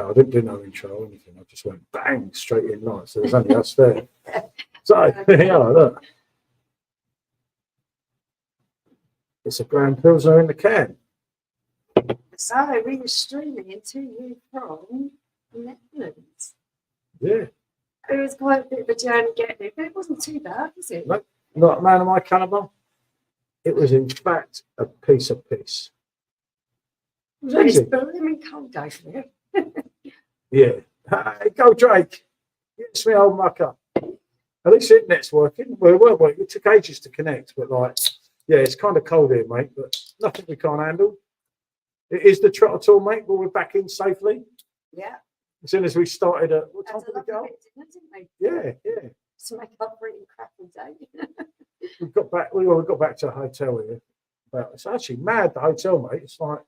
I didn't do no intro or anything. I just went bang straight in like, so there's only us there. So, yeah, look. It's a Grand Pilsner in the can. So we were streaming into you from the Netherlands. Yeah. It was quite a bit of a journey getting it, but it wasn't too bad, was it? No, not a man of my caliber. It was, in fact, a piece of piss. It was And it's easy. blooming cold over here. Yeah. Hey, go Drake. It's me, old mucker. At least the internet's working. Well, it weren't working. It took ages to connect, but like, yeah, it's kind of cold here, mate, but nothing we can't handle. It is the Trotter tour, mate, but we're back in safely. Yeah. As soon as we started at, what time That's a did we lovely go? bit, didn't we? Yeah, yeah. To make up for eating crap all day. We got back, we got back to a hotel here. But it's actually mad, the hotel, mate. It's like,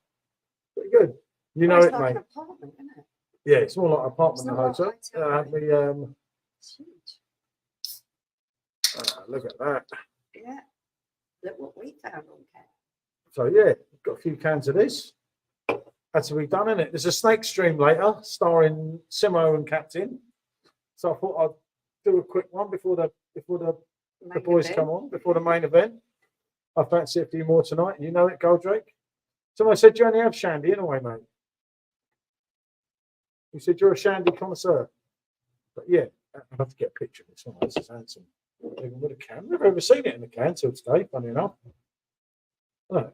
pretty good. You know Well, it's it, like mate. an apartment, isn't it? Yeah, it's more like an apartment It's than a not like hotel. a hotel, It's huge. Look at that. Yeah. Look what we found on camp. So yeah, got a few cans of this. Had to be done, innit? There's a snake stream later, starring Simo and Captain. So I thought I'd do a quick one before the boys come on, before the main event. I fancy a few more tonight. You know it, Goldrake. Someone said you only have shandy anyway, mate. You said you're a shandy connoisseur. But yeah, I'd have to get a picture of this one. This is handsome. Even with a can. Never ever seen it in the can till today, funny enough. No.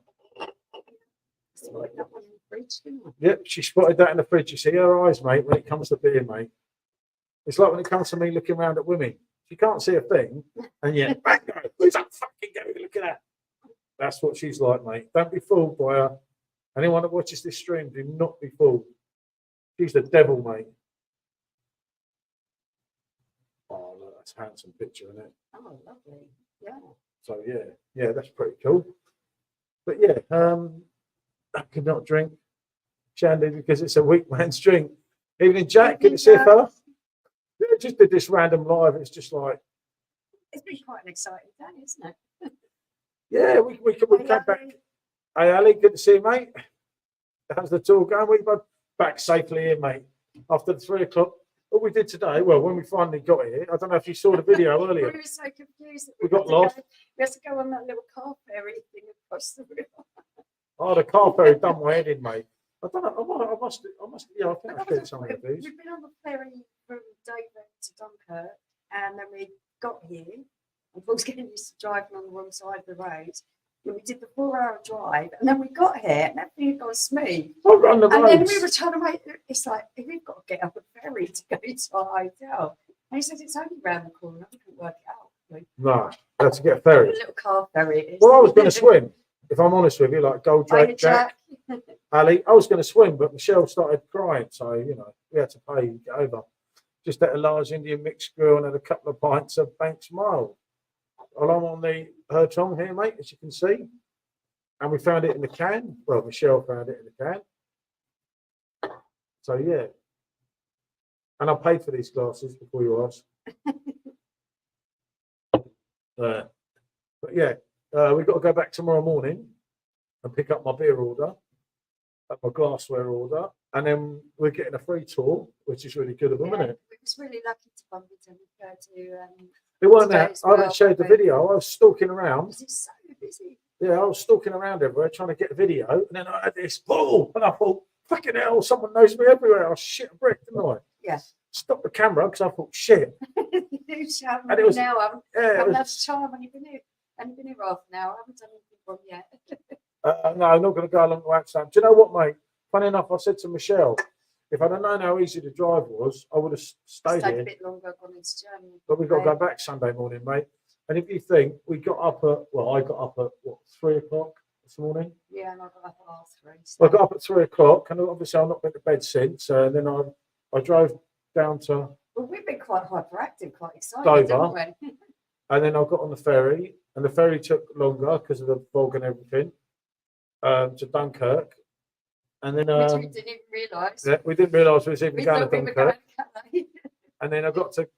That one in the fridge, didn't we? Yep, she spotted that in the fridge. You see her eyes, mate, when it comes to beer, mate. It's like when it comes to me looking around at women. She can't see a thing, and yet, bang, where's that fucking going? Look at that. That's what she's like, mate. Don't be fooled by her. Anyone that watches this stream, do not be fooled. She's the devil, mate. Oh, look, that's a handsome picture, isn't it? Oh, lovely. Yeah. So yeah, that's pretty cool. But yeah, I could not drink shandy because it's a weak man's drink. Evening, Jack. Good to see you, fella. Yeah, just did this random live. It's just like, It's been quite an exciting day, isn't it? yeah, we came back. Hey, Ali, good to see you, mate. How's the tour going? We both back safely here, mate. After the 3 o'clock. What we did today, well, when we finally got here, I don't know if you saw the video earlier. We were so confused. We got lost. We had to go on that little car ferry thing across the river. Oh, the car ferry done my head in, mate. I don't know. I must. Yeah, I think I did some of these. We've been on the ferry from Dover to Dunkirk, and then we got here. And I was getting used to driving on the wrong side of the road. And we did the 4-hour drive, and then we got here, and everything had gone smooth. I run the And roads. then we were trying to wait. It's like, we've got to get up a ferry to go to our hotel. And he said it's only round the corner. I couldn't work it out. Like, No, that's to get a ferry. a little car ferry it is. Well, I was going to swim. If I'm honest with you, like Goldrake, Jack, Ali, I was going to swim, but Michelle started crying, so you know we had to pay to get over. Just at a large Indian mixed grill and had a couple of pints of Banks Mild. Well, I'm on the Hertong here, mate, as you can see, and we found it in the can. Well, Michelle found it in the can. So yeah, and I paid for these glasses before you ask. But yeah. We've got to go back tomorrow morning and pick up my beer order, my glassware order, and then we're getting a free tour, which is really good of them, isn't it? We was really lucky to bump into him. It wasn't today that. as I haven't well, showed the but- video. I was stalking around. Because it's so busy. Yeah, I was stalking around everywhere trying to get a video, and then I had this ball, and I thought, fucking hell, someone knows me everywhere. I shit a brick, didn't I? Yeah. Stopped the camera because I thought, shit. You shout And it was- now. I Yeah, haven't had time when you've been here. And been here half an hour. I haven't done anything for him yet. no, I'm not going to go along to Amsterdam. Do you know what, mate? Funny enough, I said to Michelle, if I'd have known how easy the drive was, I would have stayed Stayed here. a bit longer, gone into Germany. But we've got to go back Sunday morning, mate. And if you think we got up at, well, I got up at what, 3 o'clock this morning? Yeah, and I got up at half 3. I got up at 3 o'clock, and obviously I've not been to bed since. And then I drove down to, Well, we've been quite hyperactive, quite excited, Dover. haven't we? and then I got on the ferry, and the ferry took longer because of the fog and everything, to Dunkirk. And then Which we didn't even realise. yeah, we didn't realise we was even We going thought to we were Dunkirk. going to Calais. And then I got to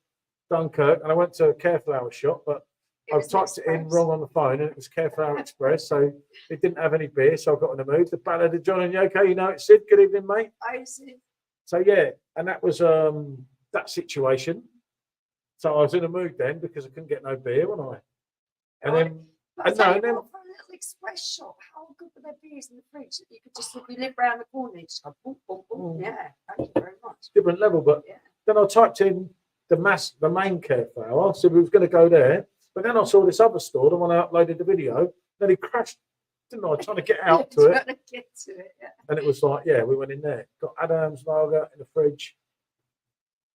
Dunkirk, and I went to a Careflower shop, but I've was typed it in Express. wrong on the phone, and it was Careflower Express, so it didn't have any beer, so I got in the mood. The ballad of John and Yoko, you know it's Sid. Good evening, mate. I said, So yeah, and that was that situation. So I was in a mood then because I couldn't get no beer, wasn't I? And then But I no, tell you and then what, for a little express shop, how good were their beers in the fridge that you could just, if you live round the corner, you just go boom, boom, boom. Yeah, thank you very much. different level. But Yeah. then I typed in the main cafe hour, so we was going to go there. But then I saw this other store, the one I uploaded the video. Then he crashed, didn't I? Trying to get out to it. Trying to get to it, yeah. And it was like, yeah, we went in there. Got Adam's lager in the fridge.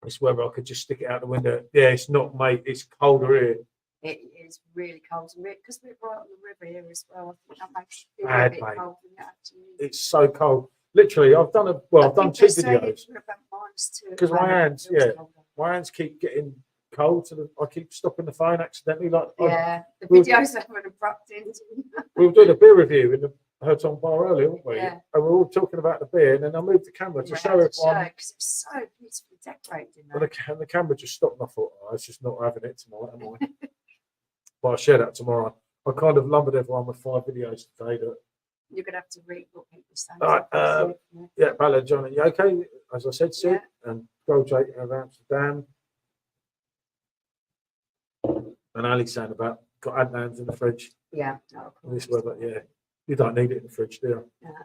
It's whether I could just stick it out the window. Yeah, it's not, mate. It's colder here. It is really cold, and because we're right on the river here as well. I think that makes it Bad, a bit mate. cold than it actually is. It's so cold. Literally, I've done I've done two videos We're about -2 because my hands, my hands keep getting cold. I keep stopping the phone accidentally. Like Yeah, the videos have an abrupt end. we were doing a beer review in the Hurton bar earlier, weren't we? Yeah. And we were all talking about the beer, and then I moved the camera to show everyone. Because it's so beautifully decorated. And the camera just stopped, and I thought, oh, it's just not having it tonight, am I? But I'll share that tomorrow. I kind of lumbered everyone with 5 videos today. That you're going to have to read what people say. Right, yeah, Bella, John, and Yoko, as I said, Sid, and Gold Jake of Amsterdam. And Ali saying about got Adnams in the fridge. Yeah, no, This weather, yeah. You don't need it in the fridge, do you? Yeah.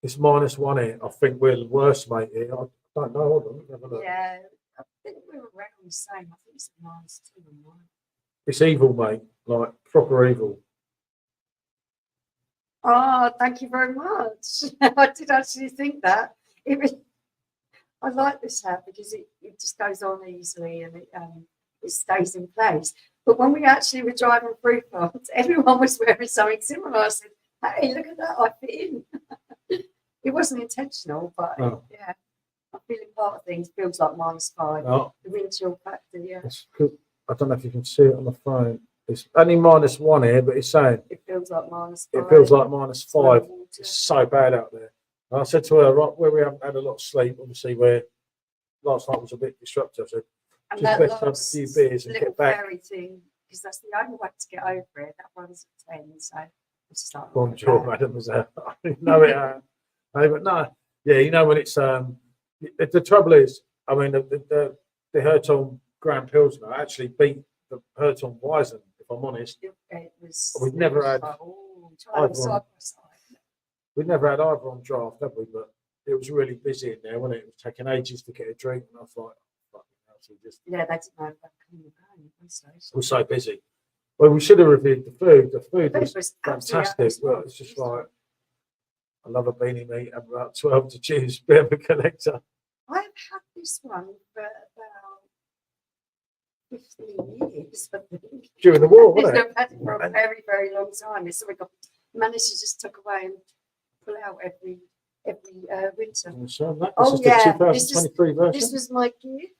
It's -1 here. I think we're worse, mate. Here. I don't know. Hold on, have a look. Yeah, I think we were around the same. I think it's -2 and 1. It's evil, mate. Like proper evil. Oh, thank you very much. I did actually think that. I like this hat because it just goes on easily and it stays in place. But when we actually were driving through France, everyone was wearing something similar. I said, hey, look at that, I fit in. It wasn't intentional, but yeah, I'm feeling part of things. Feels like -5. Oh. The wind chill factor, yeah. I don't know if you can see it on the phone. It's only -1 here, but it's saying it feels like -5. It feels like -5. It's so bad out there. And I said to her, right, where we haven't had a lot of sleep, obviously, where last night was a bit disruptive. I said, and just best have a few beers and little get back. ferry thing, because that's the only way to get over it. That one's at 10, so it's just like Bonjour, madam, was there? No, but no, yeah, you know when it's the trouble is, I mean, the Hurton Grand Pilsner actually beat the Hurton Weizen, if I'm honest. We've never had either on draft, have we? But it was really busy in there, wasn't it? It was taking ages to get a drink, and I was like, yeah, that's my it was so busy. Well, we should have reviewed the food. The food was fantastic. Well, it's just like, I love a beanie meat and about 12 to choose, bit of a collector. I've had this one for about 15 years, I think. During the war, wasn't it? I've had it for a very, very long time. It's something I managed to just tuck away and pull out every winter. So this is the 2023 version. This was my gift.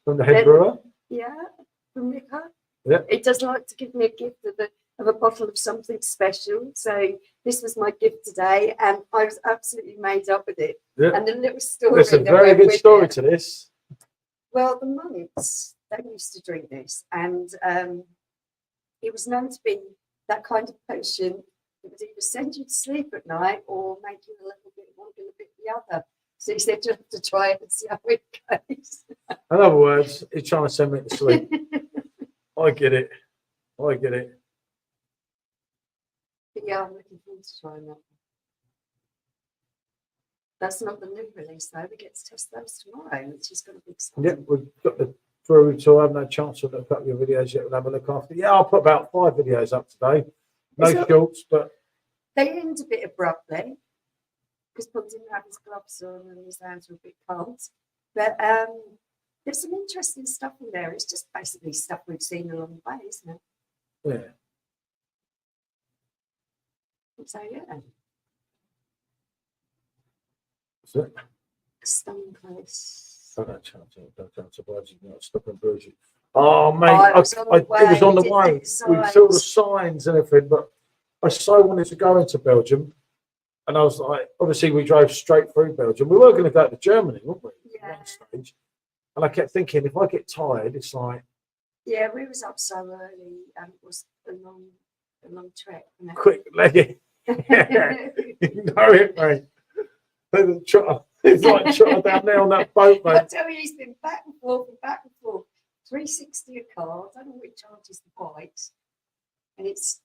From the head brewer? Yeah, from Nico. Yeah. It does like to give me a gift of a bottle of something special. So this was my gift today, and I was absolutely made up with it. Yeah. And the little story. There's a very good story to this. Well, the monks, they used to drink this, and it was known to be that kind of potion that would either send you to sleep at night or make you a little bit one and a bit the other. So he said, you have to try it and see how it goes. In other words, he's trying to send me to sleep. I get it. But yeah, I'm looking forward to trying that. That's not the new release, though. We get to test those tomorrow, which is going to be exciting. Yeah, we've got the brewery tour. I haven't had a chance to look up your videos yet. We'll have a look after. Yeah, I'll put about 5 videos up today. No shorts, but they end a bit abruptly because Paul didn't have his gloves on and his hands were a bit cold. But there's some interesting stuff in there. It's just basically stuff we've seen along the way, isn't it? Yeah. So yeah. That's it. Stone place. Don't surprise you, not stop and bruise you. Oh mate, it was on the way. We saw the signs and everything, but I so wanted to go into Belgium, and I was like, obviously we drove straight through Belgium. We were going to go to Germany, weren't we? Yeah. At one stage, and I kept thinking, if I get tired, it's like. Yeah, we was up so early, and it was a long trek. Quick leggy. Yeah, you know it, mate. Trotter, he's like Trotter down there on that boat, I mate. tell you, he's been back and forth and back and forth. 360 a car. I don't know what charges the bikes, and it's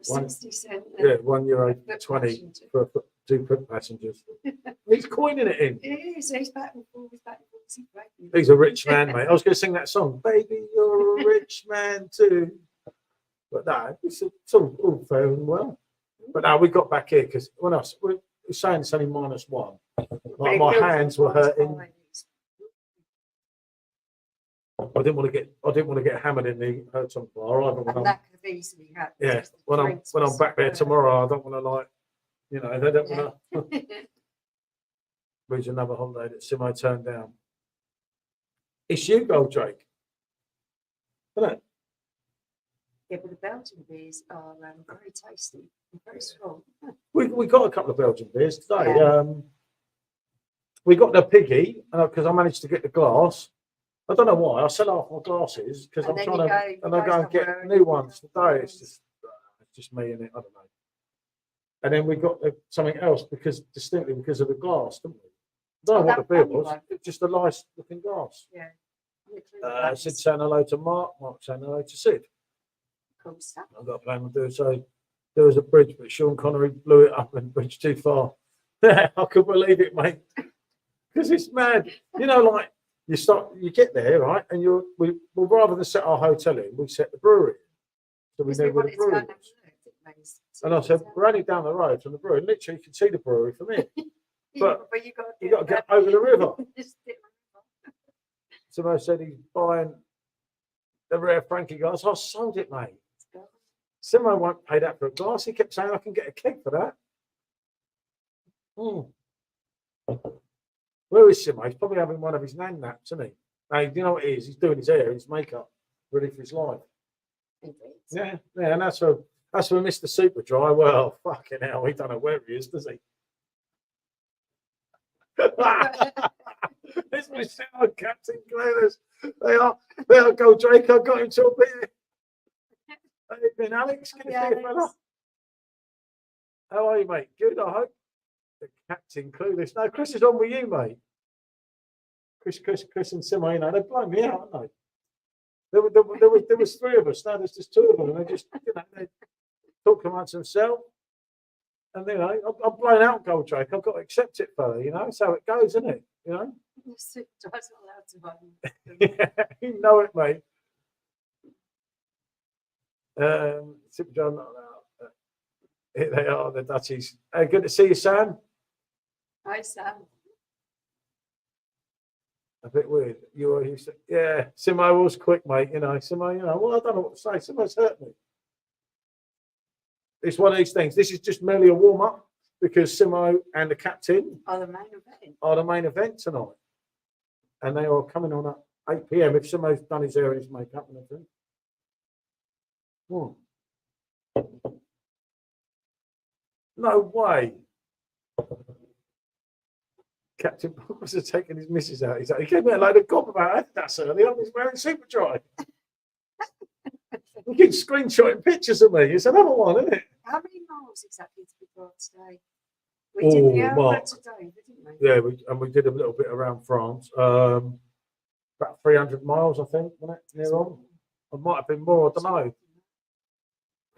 60 cents. Yeah, €1.20 for 2 foot passengers. He's coining it in. It is. He's back and forth. He's back and forth. He's great. He's a rich man, mate. I was going to sing that song, "Baby, you're a rich man too." But no, it's all fair and well. But no, we got back here because when we're saying it's only -1, like my hands were hurting. I didn't want to get hammered in the hotel bar either. And that could have easily happened. Yeah, when I'm back there tomorrow, I don't want to they don't want to reach another holiday that Simo turned down. It's you, Goldrake, isn't it? Yeah, but the Belgian beers are very tasty and very strong. We got a couple of Belgian beers today. Yeah. We got the piggy because I managed to get the glass. I don't know why. I sell off my glasses because I'm trying to, and I go and get new ones today. It's just me and it. I don't know. And then we got something else distinctly because of the glass, didn't we? I don't know what the beer was. It's just a nice looking glass. Yeah. Sid saying hello to Mark. Mark saying hello to Sid. Cool stuff. I've got a plan to do so. There was a bridge, but Sean Connery blew it up and the bridge too far. I couldn't believe it, mate. Because it's mad. Like you get there, right? And rather than set our hotel in, we set the brewery in. So we knew where the brewery was. And I said, we're only down the road from the brewery. Literally, you can see the brewery from here. But you got to get over the river. Somebody said he's buying the rare Frankie glass. I sold it, mate. Simo won't pay that for a glass. He kept saying I can get a keg for that. Where is Simo? He's probably having one of his nan naps, isn't he? Now, you know what it is? He's doing his hair, his makeup, ready for his life. Yeah, and that's for Mr. Super Dry. Well, fucking hell, he don't know where he is, does he? It's Michelle and Captain Gladys. They are Goldrake. I got him to a beer. How you been, Alex? Can you see it, fella? How are you, mate? Good, I hope. The Captain Clueless. No, Chris is on with you, mate. Chris and Simo, they've blown me out, haven't they? There was 3 of us. Now there's just 2 of them, and they just they talk amongst themselves. And I'm blown out, Goldrake. I've got to accept it, fella. That's how it goes, isn't it? You're not allowed to run. Yeah, you know it, mate. Super John, not allowed. Here they are, the Dutchies. Hey, good to see you, Sam. Hi, Sam. A bit weird. You said, yeah. Simo was quick, mate. Simo. Well, I don't know what to say. Simo's hurt me. It's one of these things. This is just merely a warm up because Simo and the captain are the main event tonight, and they are coming on at 8 p.m. If Simo's done his hair and his makeup and everything. No way. Captain Bobbers has taken his missus out. He gave me a load of gob about Adidas earlier. I was wearing Super Dry. We keep screenshotting pictures of me. It's another one, isn't it? How many miles exactly did we go today? We did the hour today, didn't we? Yeah, we did a little bit around France. About 300 miles, I think, wasn't it? Near on. It might have been more, I don't know.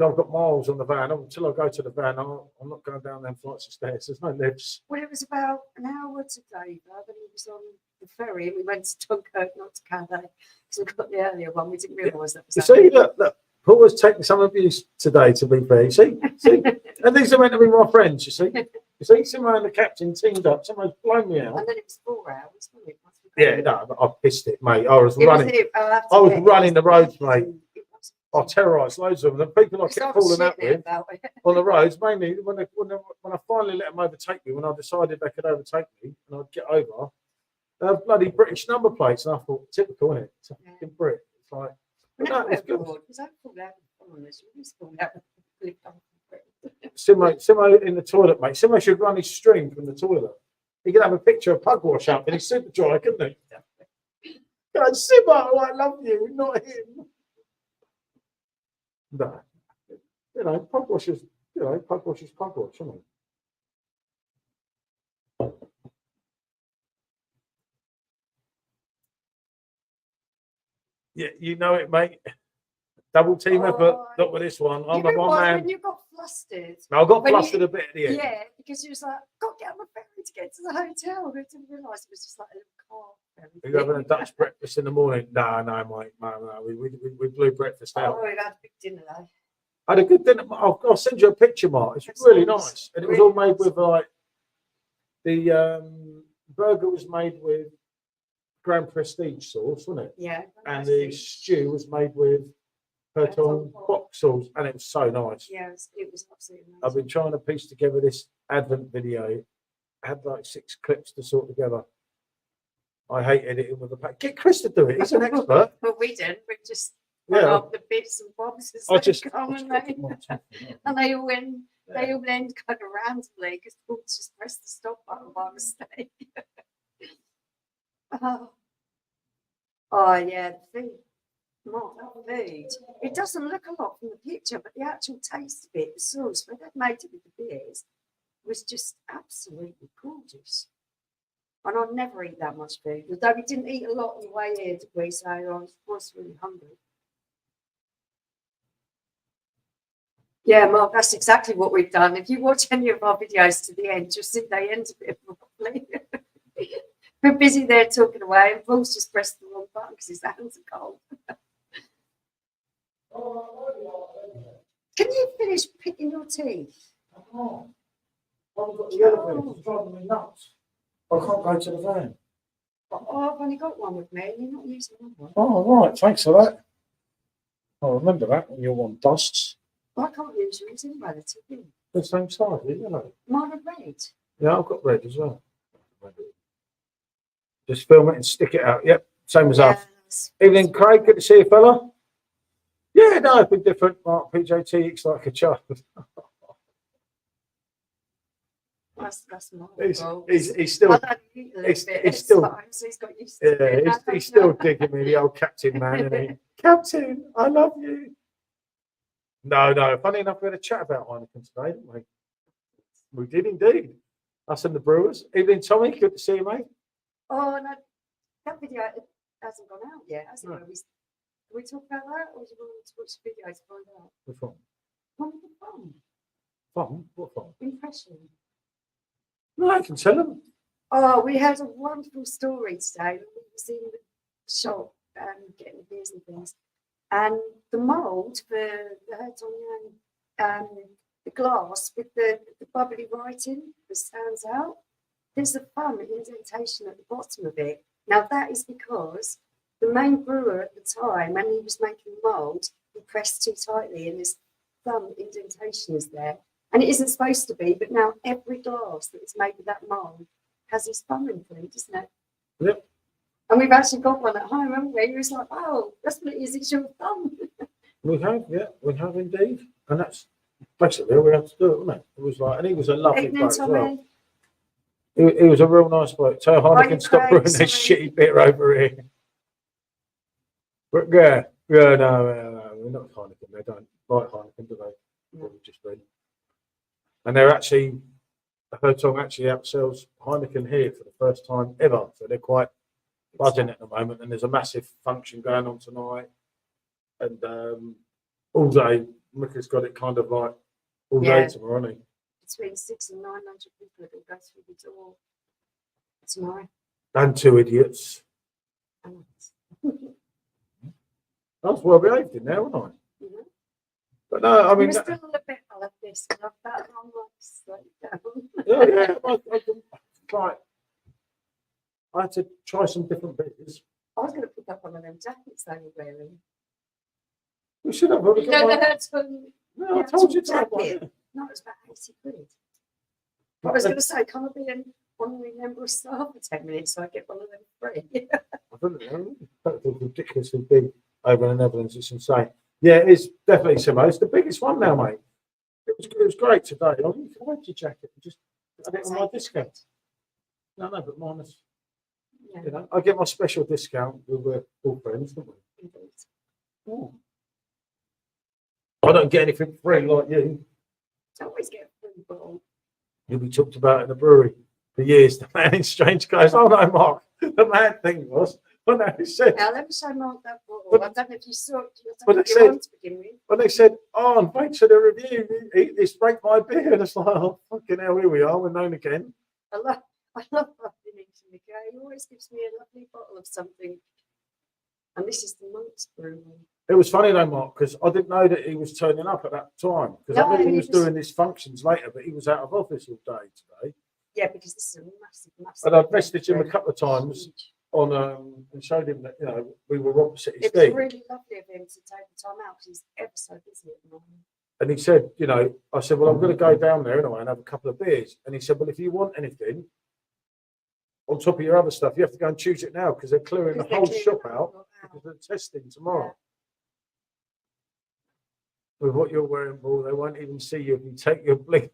I've got miles on the van. Until I go to the van, I'm not going down them flights of stairs. There's no lifts. Well, it was about an hour today, but then it was on the ferry and we went to Dunkirk, not to Calais. Because we got the earlier one. We didn't realise that was You see, look, Paul was taking some abuse today, to be fair. See? And these are meant to be my friends, you see? Simo and the captain teamed up. Someone's blown me out. And then it was 4 hours, wasn't it? Yeah, no, but I pissed it, mate. I was running the roads, mate. I terrorised loads of them. The people I kept falling out with on the roads, mainly when I finally let them overtake me, when I decided they could overtake me and I'd get over, they have bloody British number plates. And I thought, typical, isn't it? It's a fucking Brit. It's like, no, it's good. Simo in the toilet, mate. Simo should run his string from the toilet. He could have a picture of pug wash up and he's Super Dry, couldn't he? God, Simo, I love you, not him. No, pug wash is pug wash, isn't it? Yeah, you know it, mate. Double team effort. Oh, Not with this one. you I'm the know one what, man. when you got flustered, I got when you- flustered a bit at the end. yeah, because you was like, got to get on the ferry to get to the hotel. I didn't realise it was just like a little car. Are you having a Dutch breakfast in the morning? No, mate. No. We blew breakfast out. Oh, we had a big dinner though. I had a good dinner. I'll send you a picture, Mark. It's That's really nice. nice. And it was all Really made nice. with like the burger was made with Grand Prestige sauce, wasn't it? Yeah. And the stew was made with Perton box sauce, and it was so nice. Yeah, it was absolutely amazing. I've been trying to piece together this Advent video. I had like 6 clips to sort together. I hate editing with a pack. Get Chris to do it. He's an expert. Well, we didn't. We just put Yeah. up the bits and bobs as I they just. come, and they all went. They all end kind of randomly because Paul just pressed the stop button by mistake. Oh yeah, the food. Not that food. It doesn't look a lot from the picture, but the actual taste of it, the sauce, when they made it with the beers, was just absolutely gorgeous. And I'd never eat that much food. Although we didn't eat a lot on the way here, did we? So I was really hungry. Yeah, Mark, that's exactly what we've done. If you watch any of our videos to the end, you'll see they end a bit abruptly. We're busy there talking away, and Paul's just pressed the wrong button because his hands are cold. Can you finish picking your teeth? I've got the elevator. It's driving me nuts. I can't go to the van. Oh, I've only got one with me, and you're not using one. Oh, right. Thanks for that. I'll remember that when your one dusts. I can't use yours anyway, they're too big. The same size, isn't it? Mine are red. Yeah, I've got red as well. Just film it and stick it out. Yep, same as us. Evening, Craig. Good to see you, fella. Yeah, no, it's been different. Mark PJT looks like a child. That's my He's still. He's still. He's got used to it. Yeah, he's still digging me, the old captain man, isn't he? Captain, I love you. No. Funny enough, we had a chat about Heineken today, didn't we? We did indeed. Us and the Brewers. Evening, Tommy. Good to see you, mate. Oh no, that video hasn't gone out yet, has it? No. Can we talk about that, or do you want to watch the video to find out? What fun? What was the fun? Fun? What fun? Impression. No, I can tell them. Oh, we had a wonderful story today. We was in the shop getting the beers and things, and the mould for the Hertonian, the glass with the bubbly writing that stands out. There's a thumb indentation at the bottom of it. Now that is because the main brewer at the time, when he was making the mould, he pressed too tightly, and this thumb indentation is there. And it isn't supposed to be, but now every glass that is made with that mould has his thumb imprint, doesn't it? Yep. And we've actually got one at home, haven't we? He was like, oh, that's what it is, it's your thumb. We have indeed. And that's basically all we had to do, wasn't it? It was like, and he was a lovely bloke as well. He was a real nice bloke. Tell Heineken stop brewing this shitty beer over here. But no, we're not Heineken. They don't like Heineken, do they? What we've just read. And they're actually, I heard Tom actually outsells Heineken here for the first time ever. So they're quite buzzing at the moment. And there's a massive function going on tonight. And all day, Mick has got it kind of like all day tomorrow, hasn't he? Between 600 and 900 people that will go through the door tomorrow. And 2 idiots. I was well behaved in there, wasn't I? Mm-hmm. But no, I mean, we're still a bit like this. Love that long I had to try some different bits. I was going to pick up one of them jackets they were wearing. We should have. You know, No, I told you to have one. jacket. No, it's about 80 quid. I was going to say, can I be an honorary member of staff for 10 minutes so I get one of them free? I don't know. That's ridiculously big over in the Netherlands. It's insane. Yeah, it's definitely similar. It's the biggest one now, mate. It was great today. I mean, you can wear your jacket and just add it on my discount. No, but mine is, you know, I get my special discount with we're all friends, don't we? Oh. I don't get anything free like you. I always get a free bottle. You'll be talked about in the brewery for years. The man in Strange goes, oh no, Mark. The mad thing was, When they said, Now, let me show Mark that bottle. But- I don't know if you saw it. I but don't know they if you were on said- to begin with. when they said, oh, and thanks for the review, eat this, break my beer. And it's like, oh, fucking hell, here we are, we're known again. I love bumping into Mickey. He always gives me a lovely bottle of something. And this is the Monk's Brew one. It was funny though, Mark, because I didn't know that he was turning up at that time. Because I No, knew he he was was- doing his functions later, but he was out of office all day today. Yeah, because this is a massive. And I've messaged him a brew. couple of times Huge. on and showed him that, you know, we were opposite his It was thing. really lovely of him to take the time out because he's ever so busy at the moment. And he said, you know, I said, well, I'm going to go down there anyway and have a couple of beers. And he said, well, if you want anything on top of your other stuff, you have to go and choose it now because they're clearing the Because whole they're shop clearing out it all because they're testing tomorrow. With what you're wearing, Paul, they won't even see you if you take your bling.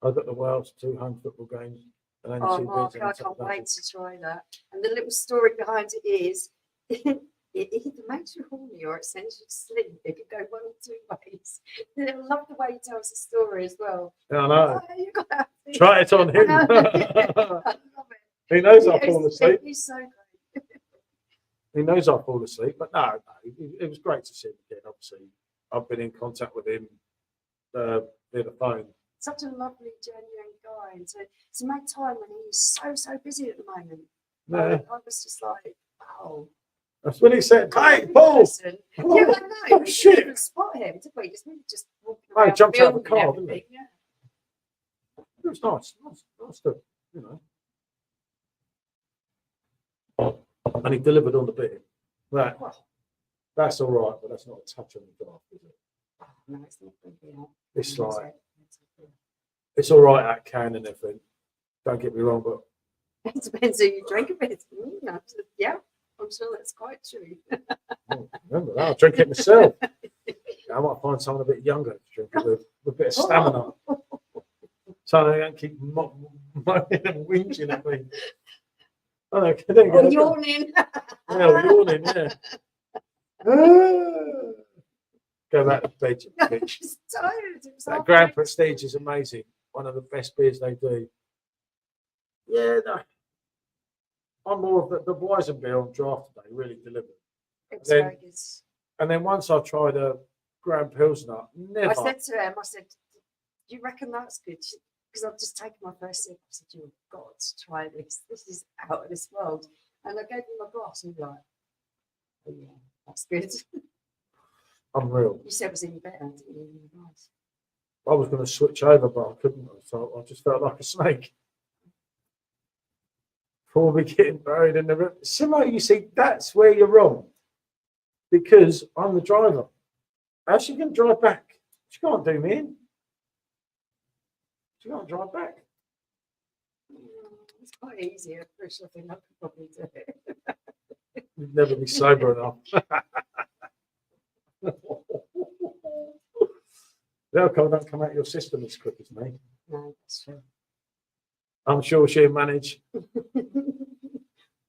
I got the Wales 2 home football games. And only Oh, 2 Mark, beers I and can't something. wait to try that. And the little story behind it is it either makes you horny or it sends you to sleep. It could go one of 2 ways. I love the way he tells the story as well. Yeah, I know. Oh, you got to have this. Try it on I him. know. I love it. He knows I It's- fall asleep. He's so great. He knows I fall asleep, but no, it was great to see him again. Obviously, I've been in contact with him via the phone. Such a lovely, genuine guy. And to make time when he's so busy at the moment. Yeah, I was just like, wow. that's when he said, "Hey, Lovely Paul!" person. Oh, Yeah, I know. oh, We shit. didn't even spot him, did we? Just, we were just walking Oh, he around. jumped out of the filming car, didn't he? everything, Yeah. It was nice to, you know. And he delivered on the bit. Right, Well, that's all right, but that's not a touch on the draft, is it? no, it's not going to be out. It's Is like it? it's all right at Cayenne and everything. Don't get me wrong, but It depends who you drink a bit. Yeah, I'm sure that's quite true. remember that, I drink it myself. I might find someone a bit younger to drink it with a bit of stamina. So they don't keep moaning and whinging at me. Oh, no, there you Oh, go. yawning. Yeah, yawning, yeah. Go back to bed, you I bitch. was tired. It was That half Grand nine. Prestige is amazing. One of the best beers they do. Yeah, no. I'm more of the Weizen beer on draft today, really delivered. It was then- very good. And then once I tried a Grand Pilsner, never. I said to him, do you reckon that's good? Because I've just taken my first sip. I said, you've got to try this. This is out of this world. And I gave him a glass and he was like, oh yeah, that's good. Unreal. You said it was even better, didn't you? Nice. I was going to switch over, but I couldn't. So I just felt like a snake. Before we getting buried in the river. Simo, you see, that's where you're wrong. Because I'm the driver. How's she going to drive back? She can't do me in. She can't drive back. It's quite easy. I'm pretty sure I think I could probably do it. You'd never be sober enough. The alcohol don't come out your system as quick as me. No, that's true. I'm sure she'll manage.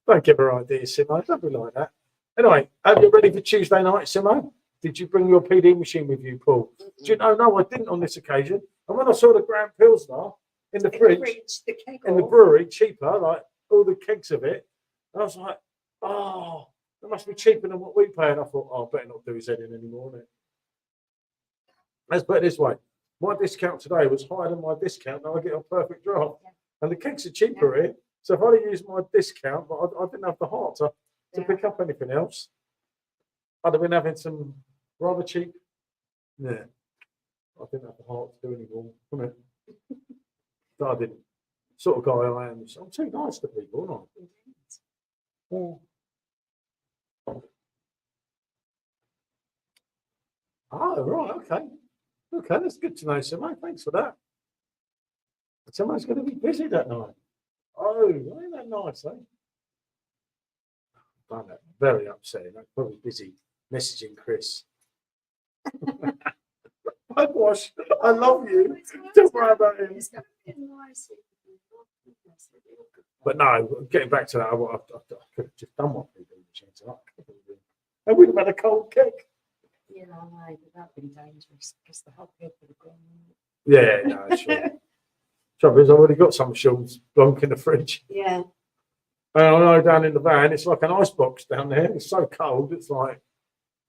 Don't give her ideas, Simo. Don't be like that. Anyway, are you ready for Tuesday night, Simo? Did you bring your PD machine with you, Paul? Do you know? No, I didn't on this occasion. And when I saw the Grand Pilsner in the fridge, The keg in the off. brewery, cheaper, like all the kegs of it, I was like, oh, that must be cheaper than what we pay. And I thought, oh, I better not do his head in anymore. Innit? Let's put it this way. My discount today was higher than my discount. Now I get a perfect draft. Yeah. And the kegs are cheaper here. So if I'd have used my discount, but I didn't have the heart to Yeah. pick up anything else, I'd have been having some rather cheap. Yeah. I didn't have the heart to do anymore. Come on. No, I didn't. Sort of guy I am. I'm too nice to people, aren't I? Yeah. Oh, right, okay. Okay, that's good to know, Simo. Thanks for that. Someone's going to be busy that night. Oh, ain't that nice, eh? Find that very upsetting. I'm probably busy messaging Chris. Whitewash, I love you. Don't worry about him. It's going to be nice. But no, getting back to that, I could have just done what we do. And we'd have had a cold cake. Yeah, I know, but that would be dangerous because the whole keg would have gone. Yeah, no, sure. Trouble is, I've already got some Sean's blanc in the fridge. Yeah. And I know down in the van, it's like an ice box down there. It's so cold. It's like,